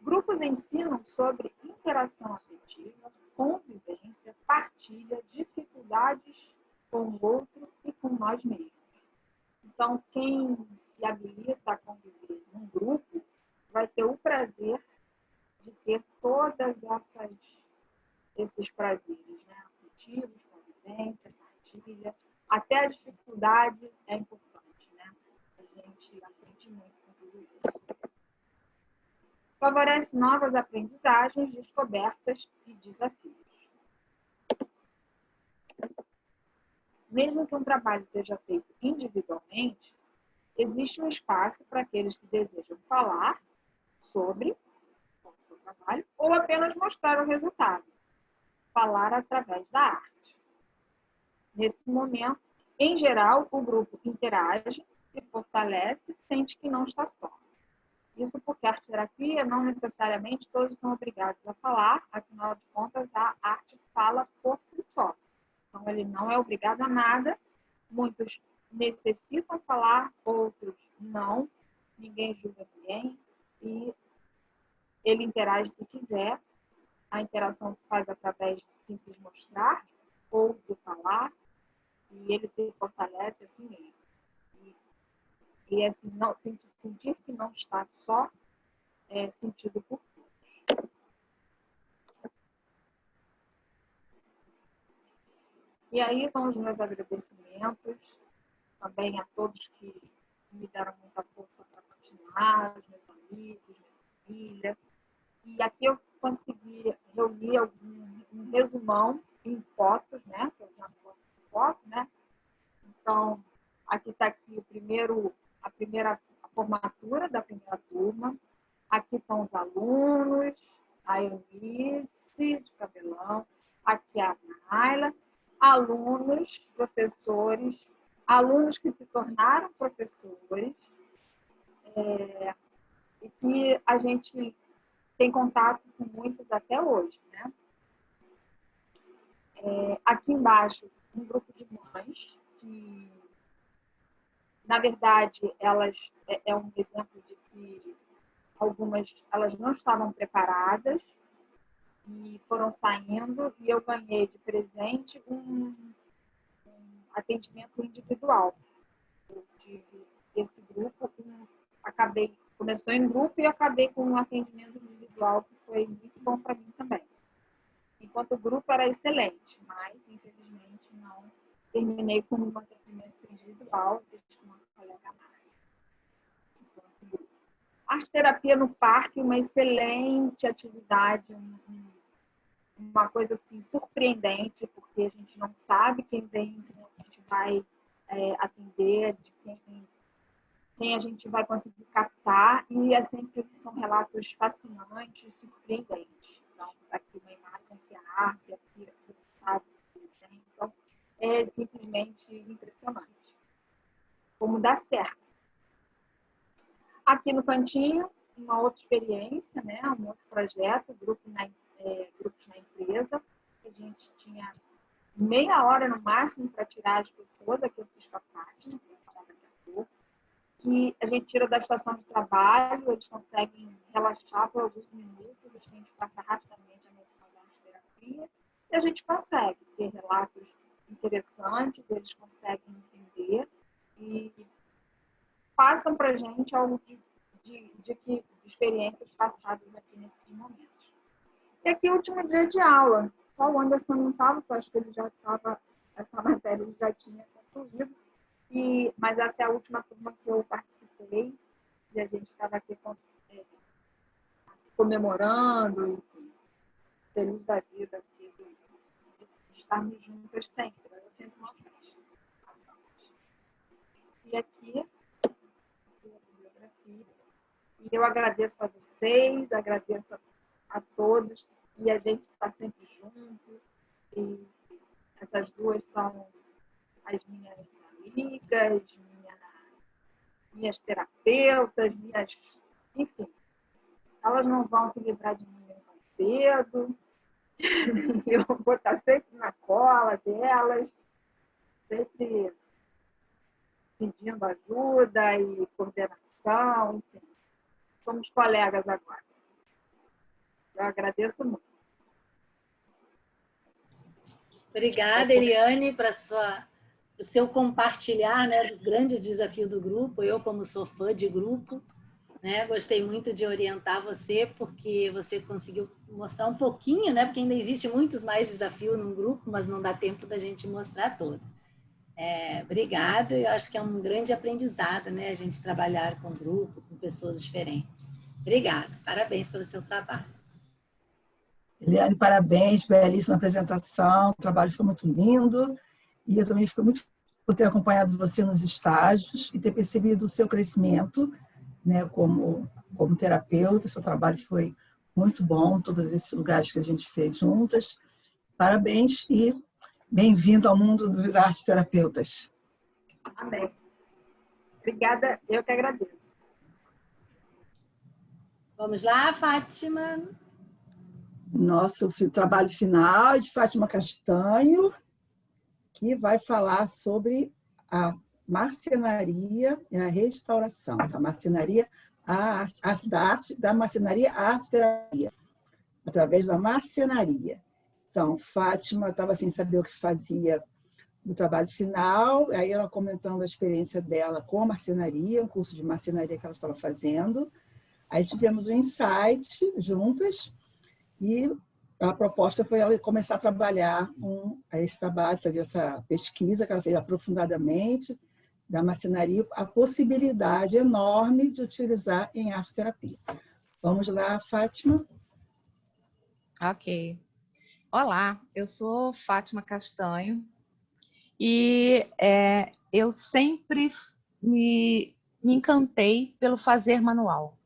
Grupos em ensinam sobre interação afetiva, convivência, partilha, dificuldades com o outro e com nós mesmos. Então, quem se habilita a conviver num grupo vai ter o prazer de ter todas esses prazeres, né? Afetivos, convivência, partilha, até a dificuldade é importante, né? A gente aprende muito com tudo isso. Favorece novas aprendizagens, descobertas e desafios. Mesmo que um trabalho seja feito individualmente, existe um espaço para aqueles que desejam falar sobre o seu trabalho ou apenas mostrar o resultado, falar através da arte. Nesse momento, em geral, o grupo interage, se fortalece, sente que não está só. Isso porque a arte-terapia, não necessariamente todos são obrigados a falar, afinal de contas, a arte fala por si só. Então, ele não é obrigado a nada, muitos necessitam falar, outros não, ninguém julga ninguém, e ele interage se quiser, a interação se faz através de simples mostrar ou de falar, e ele se fortalece assim mesmo. E assim, não, sentir que não está só é sentido por todos. E aí vão os meus agradecimentos também a todos que me deram muita força para continuar, os meus amigos, minha família. E aqui eu consegui reunir um resumão em fotos, né? Que eu já gosto de foto, né? Então, aqui está aqui a formatura da primeira turma. Aqui estão os alunos, a Eunice, de cabelão. Aqui a Naila. Alunos, professores, alunos que se tornaram professores, e que a gente tem contato com muitos até hoje, né? Aqui embaixo, um grupo de mães que, na verdade, elas é um exemplo de que algumas elas não estavam preparadas e foram saindo, e eu ganhei de presente um atendimento individual. Eu tive esse grupo, começou em grupo e acabei com um atendimento individual que foi muito bom para mim também. Enquanto o grupo era excelente, mas infelizmente não terminei com um atendimento individual, desde uma colega Márcia. Arte-terapia no parque, uma excelente atividade, uma coisa assim surpreendente, porque a gente não sabe quem vem, quem a gente vai atender, de quem a gente vai conseguir captar, e sempre são relatos fascinantes, surpreendentes. Então, aqui uma imagem que a arte, aqui o estado do desenho, então é simplesmente impressionante como dá certo. Aqui no cantinho, uma outra experiência, né? Um outro projeto, grupos na empresa, que a gente tinha meia hora no máximo para tirar as pessoas, aqui eu fiz com a Fátima, que eu vou falar daqui a pouco, que a gente tira da estação de trabalho, eles conseguem relaxar por alguns minutos, a gente passa rapidamente a noção da arte-terapia, e a gente consegue ter relatos interessantes, eles conseguem entender e passam para a gente algo de experiências passadas aqui nesses momentos. E aqui o último dia de aula. Só o Anderson não estava, porque eu acho que ele já estava, essa matéria ele já tinha concluído. Mas essa é a última turma que eu participei, e a gente estava aqui comemorando, enfim, feliz da vida, de estarmos juntas sempre. Eu tento uma festa. E aqui, e eu agradeço a vocês, agradeço a todos, e a gente está sempre junto, e essas duas são as minhas amigas, minhas terapeutas, enfim, elas não vão se livrar de mim tão cedo, eu vou estar sempre na cola delas, sempre pedindo ajuda e coordenação, enfim, somos colegas agora. Eu agradeço muito. Obrigada, Eliane, o seu compartilhar, né, dos grandes desafios do grupo. Eu, como sou fã de grupo, né, gostei muito de orientar você, porque você conseguiu mostrar um pouquinho, né, porque ainda existe muitos mais desafios num grupo, mas não dá tempo da gente mostrar todos. Obrigada, eu acho que é um grande aprendizado, né, a gente trabalhar com grupo, com pessoas diferentes. Obrigada, parabéns pelo seu trabalho. Eliane, parabéns, belíssima apresentação, o trabalho foi muito lindo e eu também fico muito feliz por ter acompanhado você nos estágios e ter percebido o seu crescimento, né, como terapeuta. Seu trabalho foi muito bom, todos esses lugares que a gente fez juntas. Parabéns e bem-vindo ao mundo dos arteterapeutas. Amém. Obrigada, eu que agradeço. Vamos lá, Fátima. Nosso trabalho final de Fátima Castanho, que vai falar sobre a marcenaria e a restauração, a marcenaria, da marcenaria à arte-terapia, através da marcenaria. Então, Fátima estava sem saber o que fazia no trabalho final, aí ela comentando a experiência dela com a marcenaria, um curso de marcenaria que ela estava fazendo. Aí tivemos um insight juntas, e a proposta foi ela começar a trabalhar com esse trabalho, fazer essa pesquisa que ela fez aprofundadamente da marcenaria, a possibilidade enorme de utilizar em arte-terapia. Vamos lá, Fátima. Ok. Olá, eu sou Fátima Castanho e eu sempre me encantei pelo fazer manual,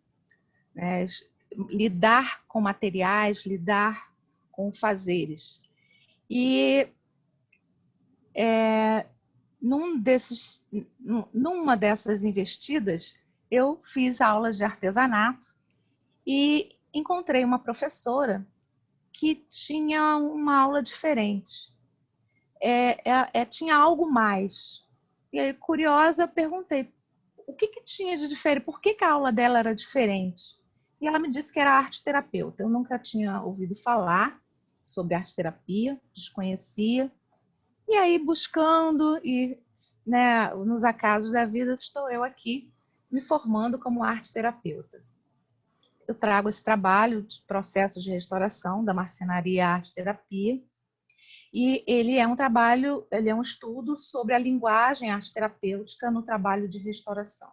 né? Lidar com materiais, lidar com fazeres. E numa dessas investidas, eu fiz aulas de artesanato e encontrei uma professora que tinha uma aula diferente. Tinha algo mais. E aí, curiosa, perguntei o que tinha de diferente, por que a aula dela era diferente? E ela me disse que era arte-terapeuta. Eu nunca tinha ouvido falar sobre arte-terapia, desconhecia. E aí, buscando, e né, nos acasos da vida, estou eu aqui me formando como arte-terapeuta. Eu trago esse trabalho de processos de restauração da marcenaria à arte-terapia, e ele é um estudo sobre a linguagem arte-terapêutica no trabalho de restauração.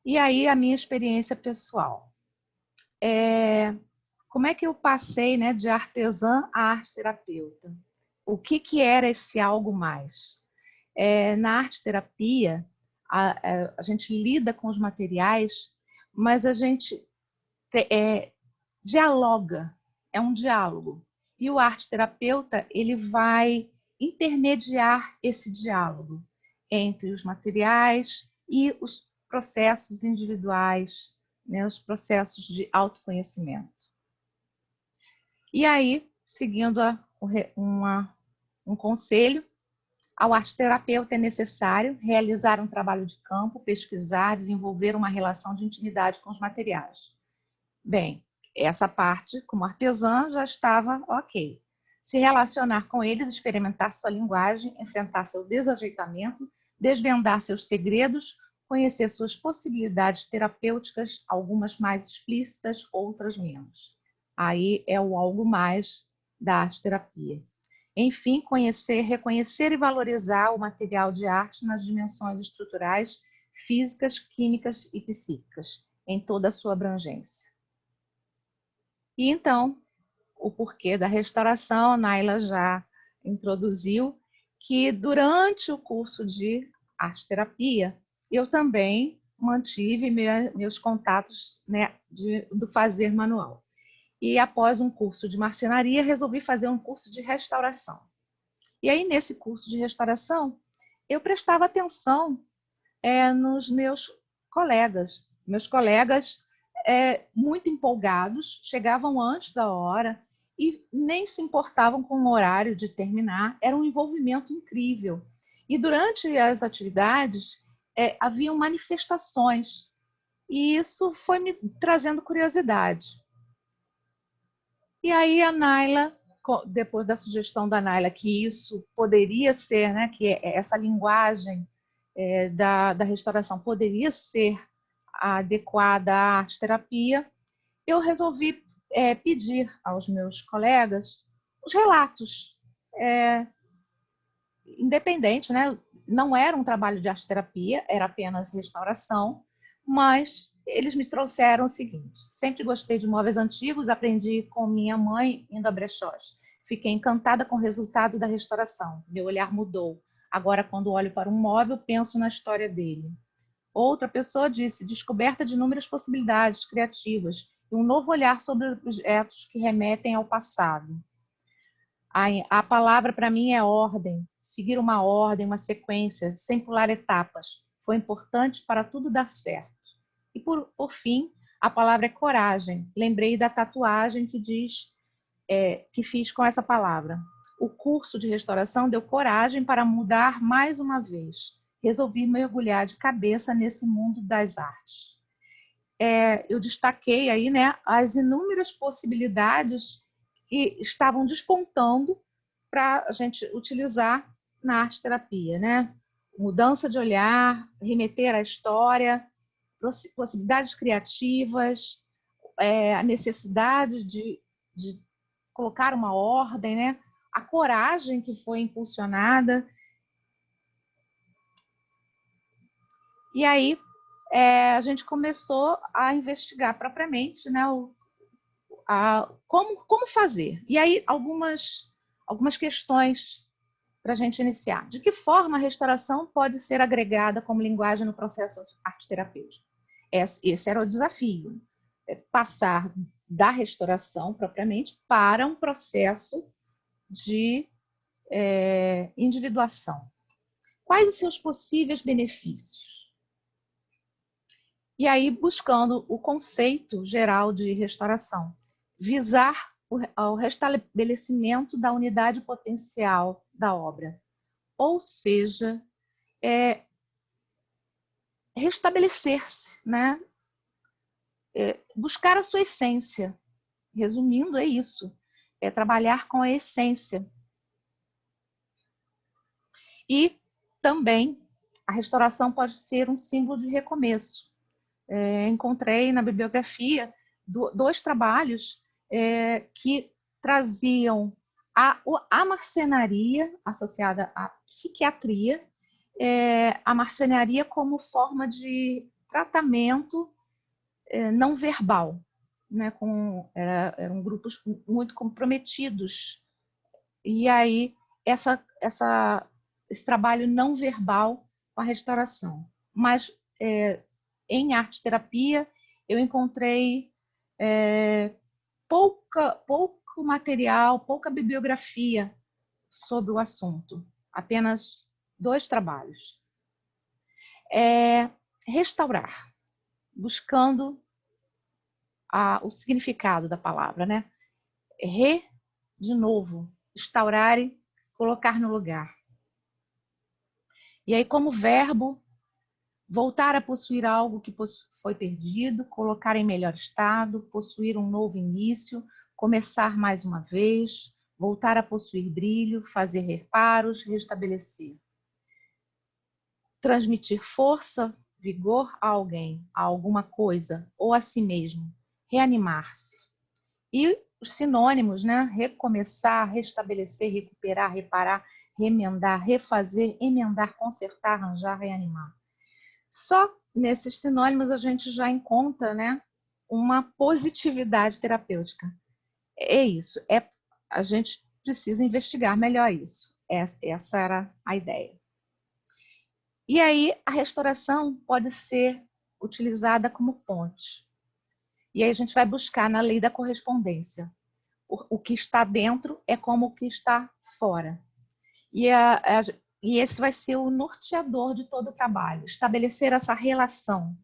E aí, a minha experiência pessoal. Como é que eu passei, né, de artesã a arte-terapeuta? O que era esse algo mais? Na arte-terapia, a gente lida com os materiais, mas a gente dialoga, é um diálogo. E o arte-terapeuta, ele vai intermediar esse diálogo entre os materiais e os processos individuais, né, os processos de autoconhecimento. E aí, seguindo um conselho, ao arte-terapeuta é necessário realizar um trabalho de campo, pesquisar, desenvolver uma relação de intimidade com os materiais. Bem, essa parte, como artesã, já estava ok. Se relacionar com eles, experimentar sua linguagem, enfrentar seu desajeitamento, desvendar seus segredos, conhecer suas possibilidades terapêuticas, algumas mais explícitas, outras menos. Aí é o algo mais da arte-terapia. Enfim, conhecer, reconhecer e valorizar o material de arte nas dimensões estruturais, físicas, químicas e psíquicas, em toda a sua abrangência. E então, o porquê da restauração, a Naila já introduziu, que durante o curso de arte-terapia, eu também mantive meus contatos, né, do fazer manual. E após um curso de marcenaria, resolvi fazer um curso de restauração. E aí, nesse curso de restauração, eu prestava atenção nos meus colegas. Meus colegas muito empolgados, chegavam antes da hora e nem se importavam com o horário de terminar. Era um envolvimento incrível. E durante as atividades, haviam manifestações. E isso foi me trazendo curiosidade. E aí a Naila, depois da sugestão da Naila, que isso poderia ser, né, que essa linguagem da restauração poderia ser adequada à arte-terapia, eu resolvi pedir aos meus colegas os relatos, independente, né? Não era um trabalho de arte-terapia, era apenas restauração, mas eles me trouxeram o seguinte: sempre gostei de móveis antigos, aprendi com minha mãe indo a brechós. Fiquei encantada com o resultado da restauração. Meu olhar mudou. Agora, quando olho para um móvel, penso na história dele. Outra pessoa disse: descoberta de inúmeras possibilidades criativas e um novo olhar sobre objetos que remetem ao passado. A palavra para mim é ordem, seguir uma ordem, uma sequência, sem pular etapas. Foi importante para tudo dar certo. E por fim, a palavra é coragem. Lembrei da tatuagem que diz que fiz com essa palavra. O curso de restauração deu coragem para mudar mais uma vez. Resolvi mergulhar de cabeça nesse mundo das artes. Eu destaquei aí, né, as inúmeras possibilidades que estavam despontando para a gente utilizar na arte-terapia, né? Mudança de olhar, remeter à história, possibilidades criativas, a necessidade de colocar uma ordem, né? A coragem que foi impulsionada. E aí a gente começou a investigar propriamente, né, como fazer. E aí algumas questões para a gente iniciar. De que forma a restauração pode ser agregada como linguagem no processo arte-terapêutico? Esse era o desafio, passar da restauração propriamente para um processo de individuação. Quais os seus possíveis benefícios? E aí, buscando o conceito geral de restauração, visar o restabelecimento da unidade potencial da obra, ou seja, restabelecer-se, né? Buscar a sua essência. Resumindo, é isso, trabalhar com a essência. E também a restauração pode ser um símbolo de recomeço. Encontrei na bibliografia dois trabalhos que traziam a marcenaria associada à psiquiatria, a marcenaria como forma de tratamento não verbal, né? Eram grupos muito comprometidos. E aí, esse trabalho não verbal com a restauração. Mas em arte-terapia, eu encontrei pouco material, pouca bibliografia sobre o assunto. Apenas 2 trabalhos. Restaurar, buscando o significado da palavra, né? De novo, instaurar e colocar no lugar. E aí, como verbo, voltar a possuir algo que foi perdido, colocar em melhor estado, possuir um novo início, começar mais uma vez, voltar a possuir brilho, fazer reparos, restabelecer. Transmitir força, vigor a alguém, a alguma coisa ou a si mesmo. Reanimar-se. E os sinônimos, né? Recomeçar, restabelecer, recuperar, reparar, remendar, refazer, emendar, consertar, arranjar, reanimar. Só nesses sinônimos a gente já encontra, né, uma positividade terapêutica. É isso. A gente precisa investigar melhor isso. Essa era a ideia. E aí a restauração pode ser utilizada como ponte. E aí a gente vai buscar na lei da correspondência. O que está dentro é como o que está fora. E esse vai ser o norteador de todo o trabalho. Estabelecer essa relação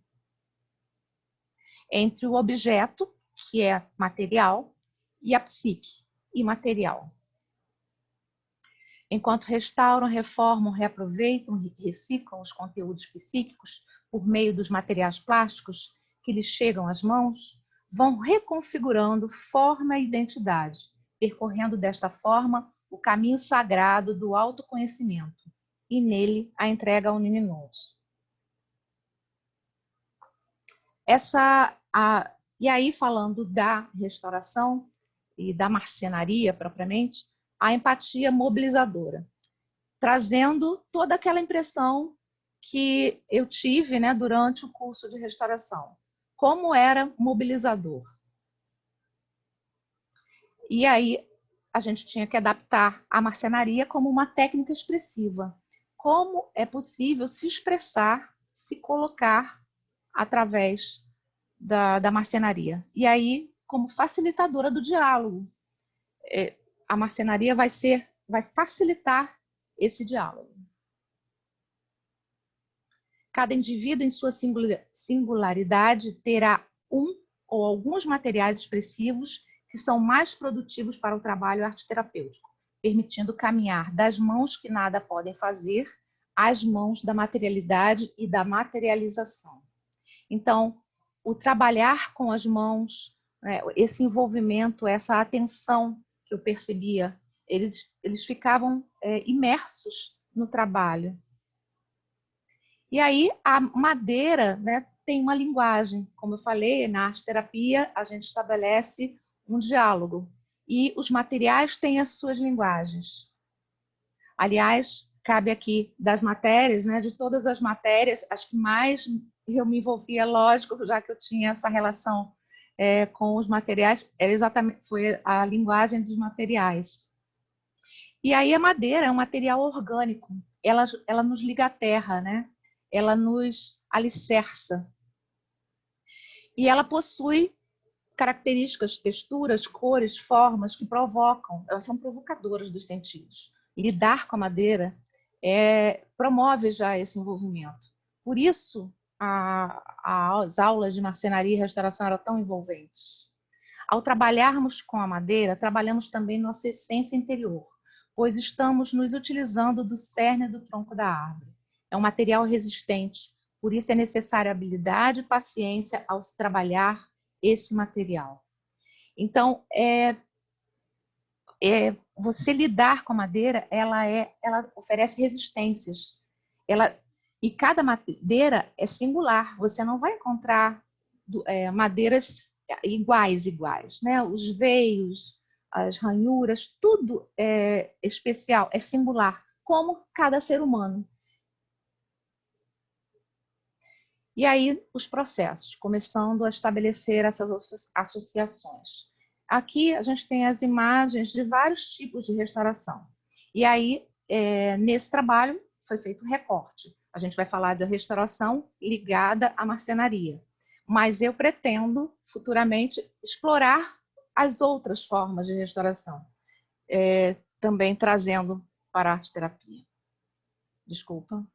entre o objeto, que é material, e a psique, imaterial. Enquanto restauram, reformam, reaproveitam, reciclam os conteúdos psíquicos por meio dos materiais plásticos que lhes chegam às mãos, vão reconfigurando forma e identidade, percorrendo desta forma o caminho sagrado do autoconhecimento e nele a entrega ao Nininos. E aí, falando da restauração e da marcenaria propriamente, a empatia mobilizadora, trazendo toda aquela impressão que eu tive, né, durante o curso de restauração. Como era mobilizador. E aí a gente tinha que adaptar a marcenaria como uma técnica expressiva. Como é possível se expressar, se colocar através da marcenaria. E aí, como facilitadora do diálogo, a marcenaria vai facilitar esse diálogo. Cada indivíduo, em sua singularidade, terá um ou alguns materiais expressivos que são mais produtivos para o trabalho arte-terapêutico, permitindo caminhar das mãos que nada podem fazer às mãos da materialidade e da materialização. Então, o trabalhar com as mãos, né, esse envolvimento, essa atenção que eu percebia, eles ficavam imersos no trabalho. E aí a madeira, né, tem uma linguagem. Como eu falei, na arte-terapia a gente estabelece um diálogo. E os materiais têm as suas linguagens. Aliás, cabe aqui das matérias, né, de todas as matérias, acho que mais eu me envolvia, lógico, já que eu tinha essa relação com os materiais, foi a linguagem dos materiais. E aí a madeira é um material orgânico, ela nos liga à terra, né? Ela nos alicerça. E ela possui características, texturas, cores, formas que provocam, elas são provocadoras dos sentidos. Lidar com a madeira promove já esse envolvimento. Por isso, as aulas de marcenaria e restauração eram tão envolventes. Ao trabalharmos com a madeira, trabalhamos também nossa essência interior, pois estamos nos utilizando do cerne do tronco da árvore. É um material resistente, por isso é necessária habilidade e paciência ao se trabalhar esse material. Então, você lidar com a madeira, ela oferece resistências. E cada madeira é singular, você não vai encontrar madeiras iguais, né? Os veios, as ranhuras, tudo é especial, é singular, como cada ser humano. E aí, os processos, começando a estabelecer essas associações. Aqui, a gente tem as imagens de vários tipos de restauração. E aí, nesse trabalho, foi feito recorte. A gente vai falar da restauração ligada à marcenaria. Mas eu pretendo, futuramente, explorar as outras formas de restauração, também trazendo para a arte-terapia. Desculpa.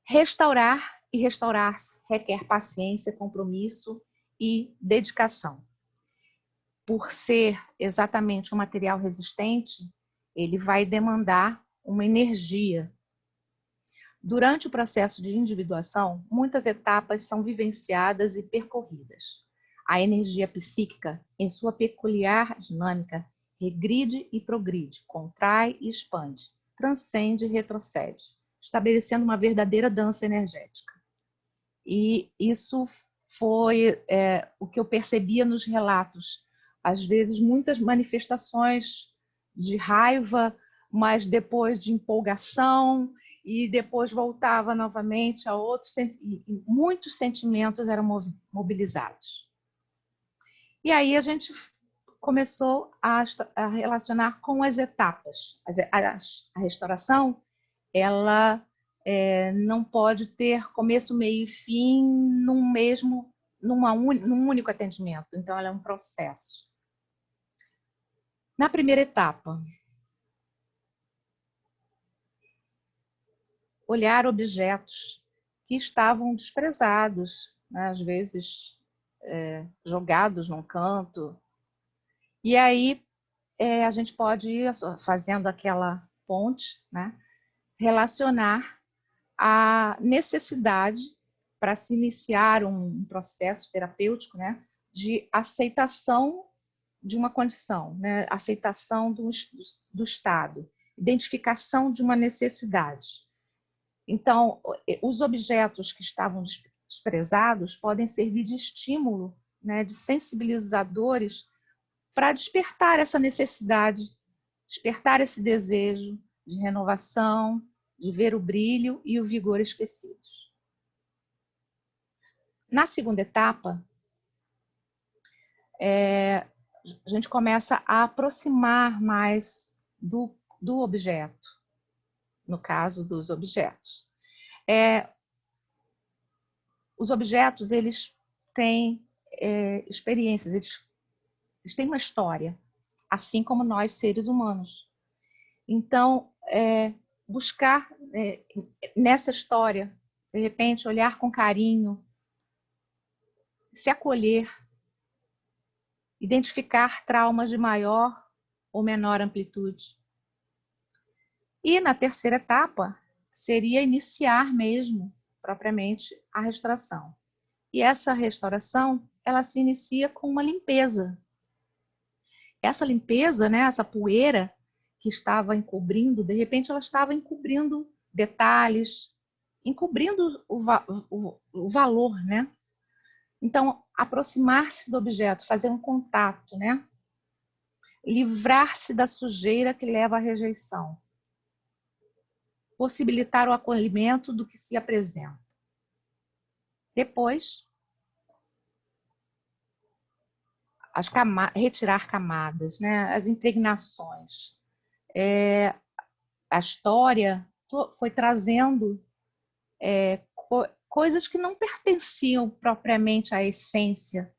Restaurar e restaurar-se requer paciência, compromisso e dedicação. Por ser exatamente um material resistente, ele vai demandar uma energia. Durante o processo de individuação, muitas etapas são vivenciadas e percorridas. A energia psíquica, em sua peculiar dinâmica, regride e progride, contrai e expande, transcende e retrocede, estabelecendo uma verdadeira dança energética. E isso foi o que eu percebia nos relatos. Às vezes, muitas manifestações de raiva, mas depois de empolgação, e depois voltava novamente a outros, e muitos sentimentos eram mobilizados. E aí a gente começou a relacionar com as etapas. A restauração, ela não pode ter começo, meio e fim num único atendimento. Então, ela é um processo. Na primeira etapa, olhar objetos que estavam desprezados, né? Às vezes jogados num canto. E aí a gente pode ir fazendo aquela ponte, né? Relacionar a necessidade para se iniciar um processo terapêutico, né? de aceitação de uma condição, né? Aceitação do estado, identificação de uma necessidade. Então, os objetos que estavam desprezados podem servir de estímulo, né, de sensibilizadores para despertar essa necessidade, despertar esse desejo de renovação, de ver o brilho e o vigor esquecidos. Na segunda etapa, a gente começa a aproximar mais do objeto, no caso dos objetos. Os objetos, eles têm experiências, eles têm uma história, assim como nós, seres humanos. Então, buscar nessa história, de repente, olhar com carinho, se acolher, identificar traumas de maior ou menor amplitude. E na terceira etapa, seria iniciar mesmo, propriamente, a restauração. E essa restauração, ela se inicia com uma limpeza. Essa limpeza, né, essa poeira que estava encobrindo, de repente ela estava encobrindo detalhes, encobrindo o valor, né? Então, aproximar-se do objeto, fazer um contato, né? Livrar-se da sujeira que leva à rejeição. Possibilitar o acolhimento do que se apresenta. Depois, retirar camadas, né? As impregnações. A história foi trazendo coisas que não pertenciam propriamente à essência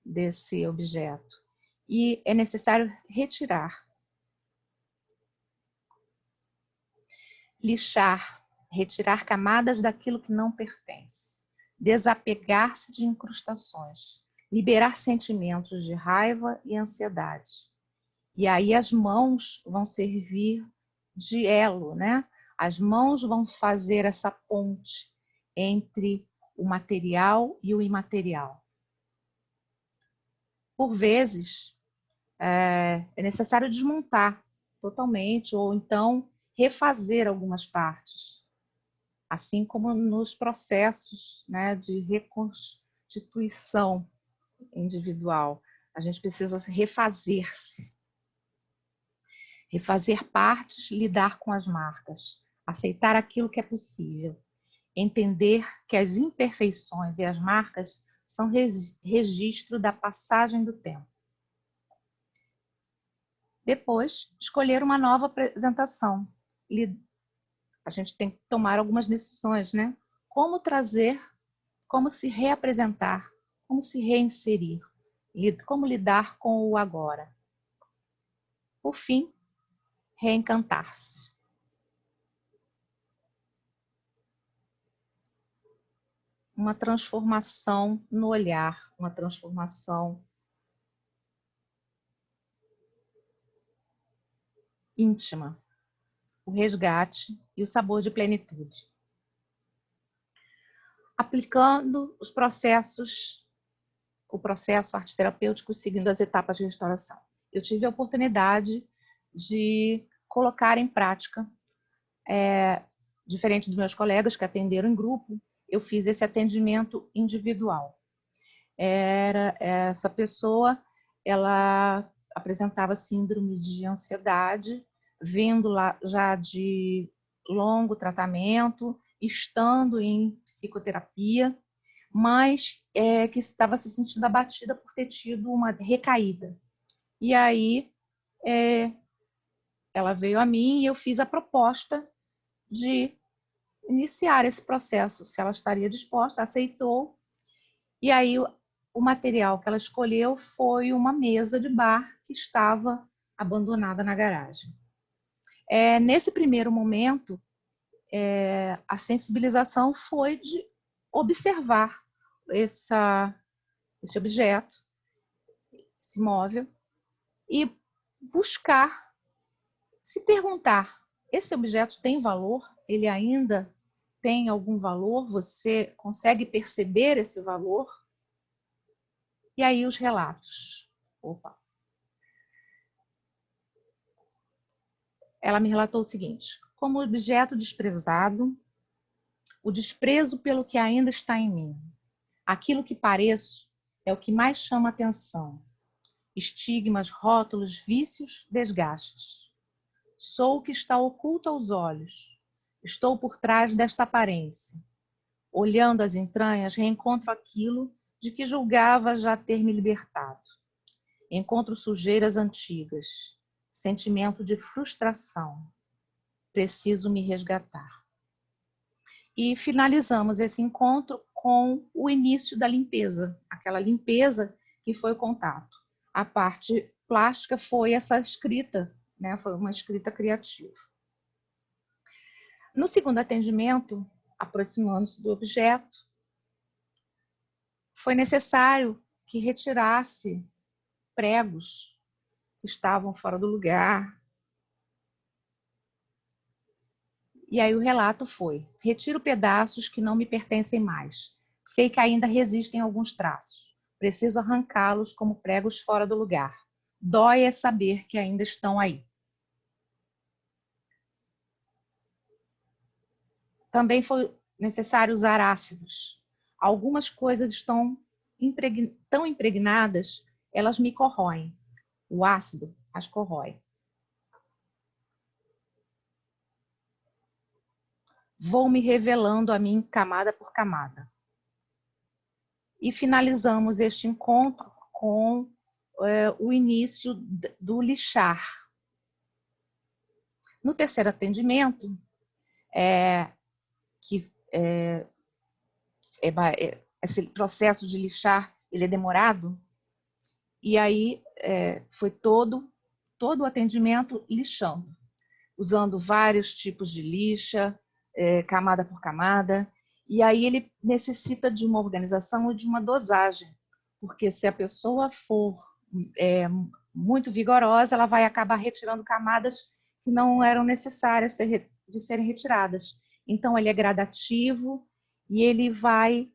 desse objeto. E é necessário retirar. Lixar, retirar camadas daquilo que não pertence. Desapegar-se de incrustações. Liberar sentimentos de raiva e ansiedade. E aí as mãos vão servir de elo, né? As mãos vão fazer essa ponte entre o material e o imaterial. Por vezes, é necessário desmontar totalmente ou então refazer algumas partes, assim como nos processos, né, de reconstituição individual. A gente precisa refazer-se. Refazer partes, lidar com as marcas, aceitar aquilo que é possível, entender que as imperfeições e as marcas são registro da passagem do tempo. Depois, escolher uma nova apresentação. A gente tem que tomar algumas decisões, né? Como trazer, como se reapresentar, como se reinserir, como lidar com o agora. Por fim, reencantar-se. Uma transformação no olhar, uma transformação íntima, o resgate e o sabor de plenitude. Aplicando os processos, o processo arte-terapêutico seguindo as etapas de restauração. Eu tive a oportunidade de colocar em prática, diferente dos meus colegas que atenderam em grupo, eu fiz esse atendimento individual. Essa pessoa, ela apresentava síndrome de ansiedade, vindo lá já de longo tratamento, estando em psicoterapia, mas que estava se sentindo abatida por ter tido uma recaída. E aí, ela veio a mim e eu fiz a proposta de iniciar esse processo, se ela estaria disposta, aceitou. E aí o material que ela escolheu foi uma mesa de bar que estava abandonada na garagem. Nesse primeiro momento, a sensibilização foi de observar esse objeto, esse móvel, e buscar, se perguntar, esse objeto tem valor? Ele ainda tem algum valor? Você consegue perceber esse valor? E aí os relatos. Opa. Ela me relatou o seguinte: como objeto desprezado, o desprezo pelo que ainda está em mim. Aquilo que pareço é o que mais chama atenção. Estigmas, rótulos, vícios, desgastes. Sou o que está oculto aos olhos. Estou por trás desta aparência. Olhando as entranhas, reencontro aquilo de que julgava já ter me libertado. Encontro sujeiras antigas, sentimento de frustração. Preciso me resgatar. E finalizamos esse encontro com o início da limpeza, aquela limpeza que foi o contato. A parte plástica foi essa escrita, né? Foi uma escrita criativa. No segundo atendimento, aproximando-se do objeto, foi necessário que retirasse pregos que estavam fora do lugar. E aí o relato foi: retiro pedaços que não me pertencem mais. Sei que ainda resistem alguns traços. Preciso arrancá-los como pregos fora do lugar. Dói é saber que ainda estão aí. Também foi necessário usar ácidos. Algumas coisas estão tão impregnadas, elas me corroem. O ácido as corrói. Vou me revelando a mim camada por camada. E finalizamos este encontro com o início do lixar. No terceiro atendimento, esse processo de lixar ele é demorado, e aí foi todo o atendimento lixando, usando vários tipos de lixa, camada por camada, e aí ele necessita de uma organização e de uma dosagem, porque se a pessoa for muito vigorosa, ela vai acabar retirando camadas que não eram necessárias de serem retiradas. Então, ele é gradativo e ele vai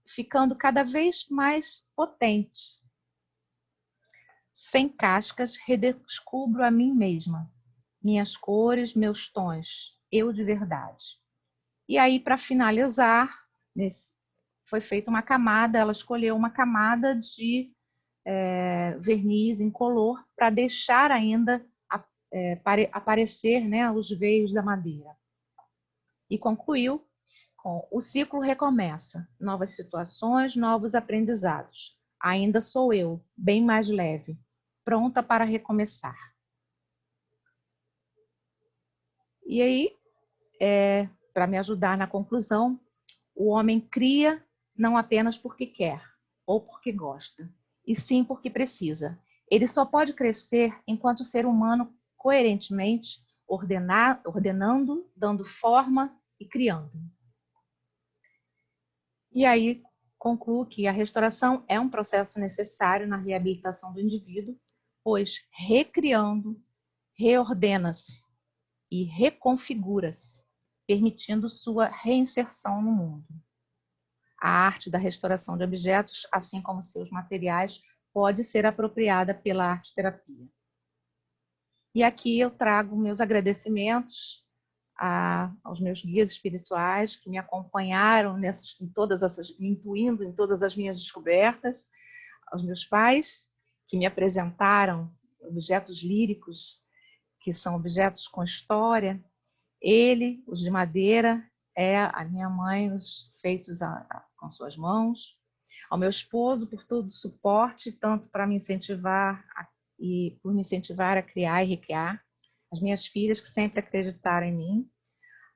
ficando cada vez mais potente. Sem cascas, redescubro a mim mesma, minhas cores, meus tons, eu de verdade. E aí, para finalizar, foi feita uma camada, ela escolheu uma camada de verniz incolor para deixar ainda aparecer, né, os veios da madeira. E concluiu com: o ciclo recomeça, novas situações, novos aprendizados. Ainda sou eu, bem mais leve, pronta para recomeçar. E aí, para me ajudar na conclusão, o homem cria não apenas porque quer ou porque gosta, e sim porque precisa. Ele só pode crescer enquanto ser humano coerentemente ordenando, dando forma e criando. E aí concluo que a restauração é um processo necessário na reabilitação do indivíduo, pois recriando, reordena-se e reconfigura-se, permitindo sua reinserção no mundo. A arte da restauração de objetos, assim como seus materiais, pode ser apropriada pela arte-terapia. E aqui eu trago meus agradecimentos aos meus guias espirituais que me acompanharam intuindo em todas as minhas descobertas, aos meus pais que me apresentaram objetos líricos, que são objetos com história, os de madeira, a minha mãe, os feitos com suas mãos, ao meu esposo por todo o suporte, tanto para me incentivar e por me incentivar a criar e recriar, as minhas filhas que sempre acreditaram em mim,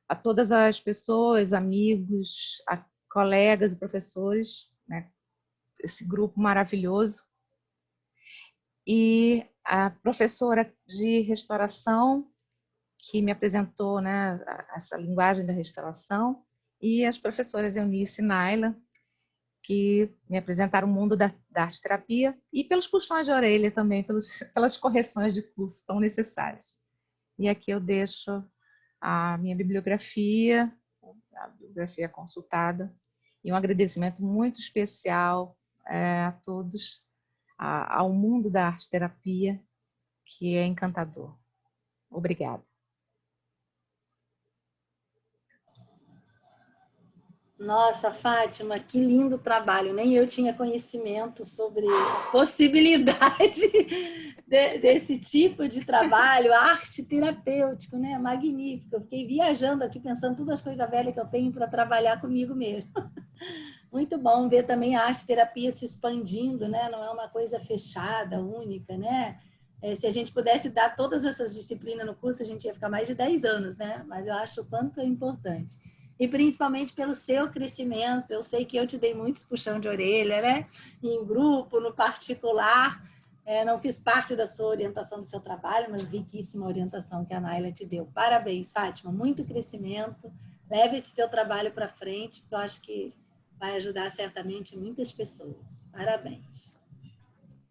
a todas as pessoas, amigos, colegas e professores, né, esse grupo maravilhoso, e a professora de restauração que me apresentou, né, essa linguagem da restauração, e as professoras Eunice e Naila, que me apresentaram o mundo da arte-terapia, e pelos puxões de orelha também, pelas correções de curso tão necessárias. E aqui eu deixo a minha bibliografia, a bibliografia consultada, e um agradecimento muito especial a todos ao mundo da arte-terapia, que é encantador. Obrigada. Nossa, Fátima, que lindo trabalho. Nem eu tinha conhecimento sobre a possibilidade desse tipo de trabalho, arte terapêutico, né? Magnífico. Eu fiquei viajando aqui, pensando todas as coisas velhas que eu tenho para trabalhar comigo mesmo. Muito bom ver também a arte-terapia se expandindo, né? Não é uma coisa fechada, única, né? Se a gente pudesse dar todas essas disciplinas no curso, a gente ia ficar mais de 10 anos, né? Mas eu acho o quanto é importante. E principalmente pelo seu crescimento. Eu sei que eu te dei muitos puxão de orelha, né? Em grupo, no particular. Não fiz parte da sua orientação do seu trabalho, mas riquíssima orientação que a Naila te deu. Parabéns, Fátima. Muito crescimento. Leve esse teu trabalho para frente, porque eu acho que vai ajudar certamente muitas pessoas. Parabéns.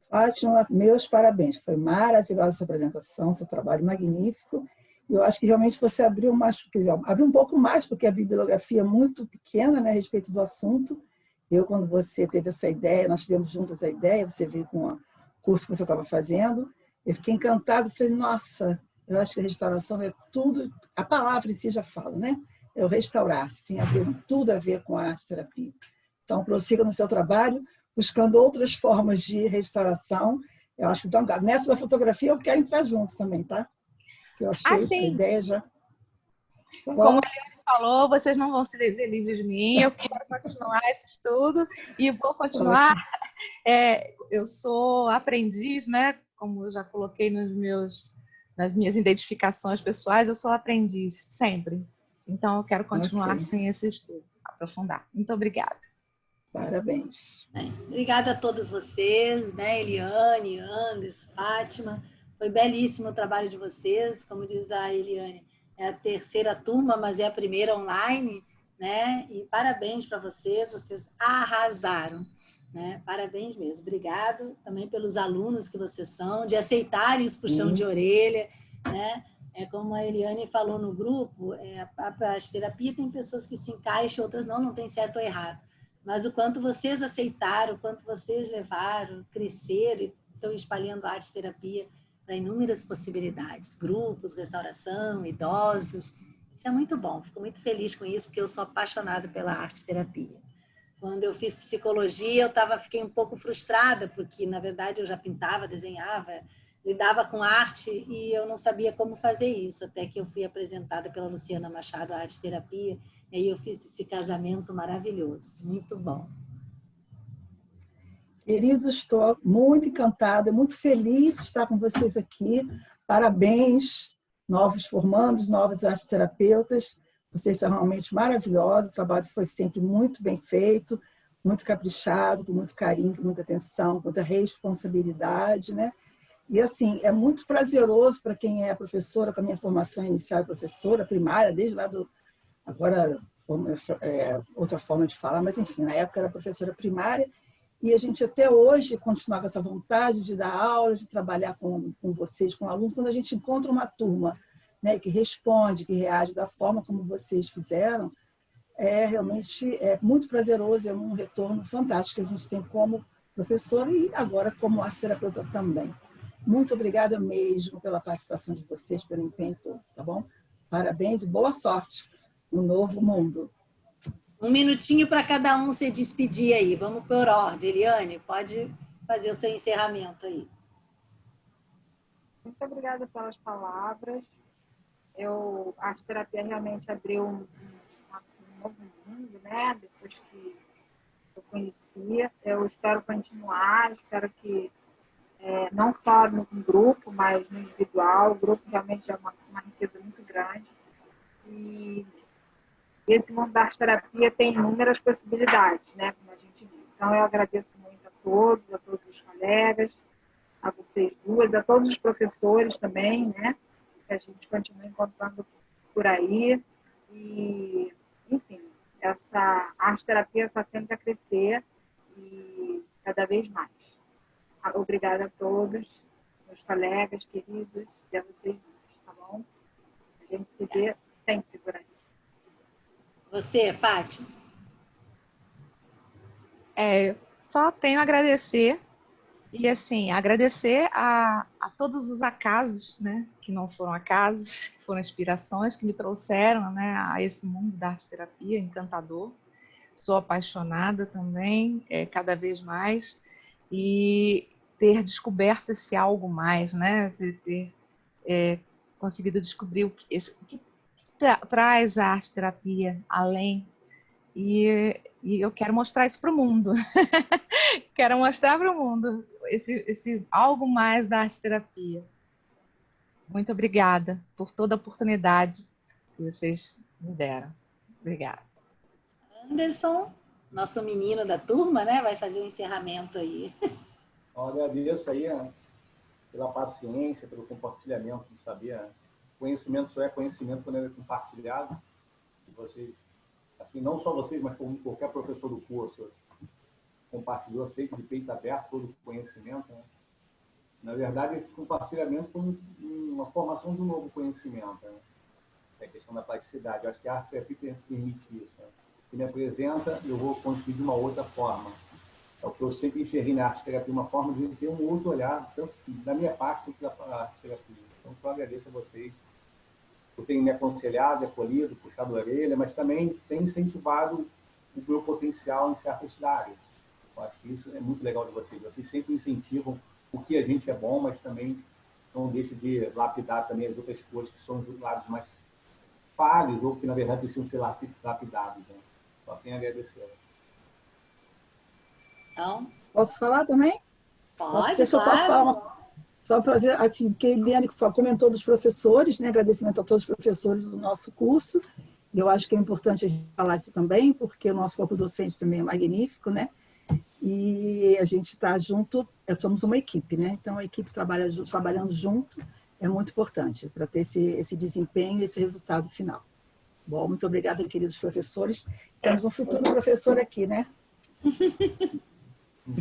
Fátima, meus parabéns. Foi maravilhosa a sua apresentação, seu trabalho magnífico. E eu acho que realmente você abriu mais, quer dizer, abriu um pouco mais, porque a bibliografia é muito pequena, né, a respeito do assunto. Eu, quando você teve essa ideia, nós tivemos juntas a ideia, você veio com o curso que você estava fazendo, eu fiquei encantada, falei, nossa, eu acho que a restauração é tudo, a palavra em si já fala, né? É o restaurar-se, tem a ver, tudo a ver com a arte-terapia. Então, prossiga no seu trabalho, buscando outras formas de restauração. Eu acho que então, nessa da fotografia eu quero entrar junto também, tá? Que eu achei a ideia já. Como a Eliane falou, vocês não vão se dizer livres de mim, eu quero continuar esse estudo e vou continuar. Eu sou aprendiz, né? Como eu já coloquei nas minhas identificações pessoais, eu sou aprendiz, sempre. Então, eu quero continuar sem esse estudo, aprofundar. Muito obrigada. Parabéns. Obrigada a todos vocês, né? Eliane, Anderson, Fátima. Foi belíssimo o trabalho de vocês. Como diz a Eliane, é a terceira turma, mas é a primeira online, né? E parabéns para vocês, vocês arrasaram, né? Parabéns mesmo. Obrigado também pelos alunos que vocês são, de aceitarem os puxão de orelha, né? Como a Eliane falou no grupo, a arte-terapia tem pessoas que se encaixam, outras não tem certo ou errado. Mas o quanto vocês aceitaram, o quanto vocês levaram, cresceram e estão espalhando a arte-terapia para inúmeras possibilidades, grupos, restauração, idosos. Isso é muito bom, fico muito feliz com isso, porque eu sou apaixonada pela arte-terapia. Quando eu fiz psicologia, fiquei um pouco frustrada, porque, na verdade, eu já pintava, desenhava, lidava com arte e eu não sabia como fazer isso, até que eu fui apresentada pela Luciana Machado à arte-terapia, e aí eu fiz esse casamento maravilhoso, muito bom. Queridos, estou muito encantada, muito feliz de estar com vocês aqui. Parabéns, novos formandos, novos arteterapeutas. Vocês são realmente maravilhosos, o trabalho foi sempre muito bem feito, muito caprichado, com muito carinho, com muita atenção, com muita responsabilidade, né? E, assim, é muito prazeroso para quem é professora, com a minha formação inicial de professora primária, desde lá do... Agora, outra forma de falar, mas, enfim, na época era professora primária, e a gente até hoje continuar com essa vontade de dar aula, de trabalhar com vocês, com alunos, quando a gente encontra uma turma, né, que responde, que reage da forma como vocês fizeram, realmente muito prazeroso, é um retorno fantástico que a gente tem como professora e agora como arte-terapeuta também. Muito obrigada mesmo pela participação de vocês, pelo empenho todo, tá bom? Parabéns e boa sorte no novo mundo. Um minutinho para cada um se despedir aí. Vamos por ordem. Eliane, pode fazer o seu encerramento aí. Muito obrigada pelas palavras. A arte-terapia realmente abriu um novo mundo, né? Depois que eu conhecia. Eu espero continuar, espero que não só no grupo, mas no individual. O grupo realmente é uma riqueza muito grande. E esse mundo da arte-terapia tem inúmeras possibilidades, né? Como a gente viu. Então, eu agradeço muito a todos os colegas, a vocês duas, a todos os professores também, né? Que a gente continua encontrando por aí. E, enfim, essa arte-terapia só tende a crescer e cada vez mais. Obrigada a todos, meus colegas queridos, e a vocês duas, tá bom? A gente se vê sempre por aí. Você, Fátima? Só tenho a agradecer. E, assim, agradecer a todos os acasos, né, que não foram acasos, que foram inspirações, que me trouxeram, né, a esse mundo da arte-terapia encantador. Sou apaixonada também, cada vez mais, e ter descoberto esse algo mais, né, ter conseguido descobrir o que traz a arte-terapia além. E eu quero mostrar isso para o mundo. Quero mostrar para o mundo esse algo mais da arte-terapia. Muito obrigada por toda a oportunidade que vocês me deram. Obrigada. Anderson, nosso menino da turma, né, vai fazer o encerramento aí. Eu agradeço aí pela paciência, pelo compartilhamento de saber. Conhecimento só é conhecimento quando é compartilhado. E vocês, assim, não só vocês, mas como qualquer professor do curso, compartilhou sempre de peito aberto todo o conhecimento, né? Na verdade, esse compartilhamento foi uma formação de um novo conhecimento, né? É a questão da plasticidade. Eu acho que a arte-terapia permite isso, né? Que me apresenta, eu vou construir de uma outra forma. É o que eu sempre enxerguei na arte-terapia, uma forma de ter um outro olhar, tanto da minha parte quanto da arte-terapia. Então, eu agradeço a vocês por terem me aconselhado, acolhido, puxado a orelha, mas também tem incentivado o meu potencial em certas áreas. Eu acho que isso é muito legal de vocês. Vocês sempre incentivam o que a gente é bom, mas também não deixa de lapidar também as outras coisas que são os lados mais falhos ou que, na verdade, precisam ser lapidados. Né? Só tenho a agradecer. Então, Posso falar também? pode, Posso falar só para fazer, assim, que a Eliane comentou dos professores, né? Agradecimento a todos os professores do nosso curso. Eu acho que é importante a gente falar isso também, porque o nosso corpo docente também é magnífico, né? E a gente está junto, somos uma equipe, né? Então, a equipe trabalhando junto é muito importante para ter esse desempenho e esse resultado final. Bom, muito obrigada, queridos professores. Temos um futuro professor aqui, né?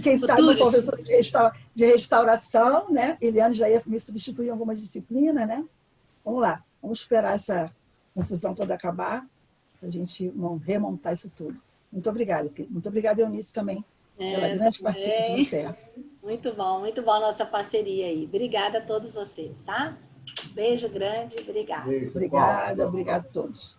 Quem sabe um professor de restauração, né? Eliane já ia me substituir em alguma disciplina, né? Vamos lá, vamos esperar essa confusão toda acabar, para a gente remontar isso tudo. Muito obrigada. Muito obrigada, Eunice, também, pela grande parceria que você é. Muito bom a nossa parceria aí. Obrigada a todos vocês, tá? Beijo grande, obrigada. Obrigada a todos.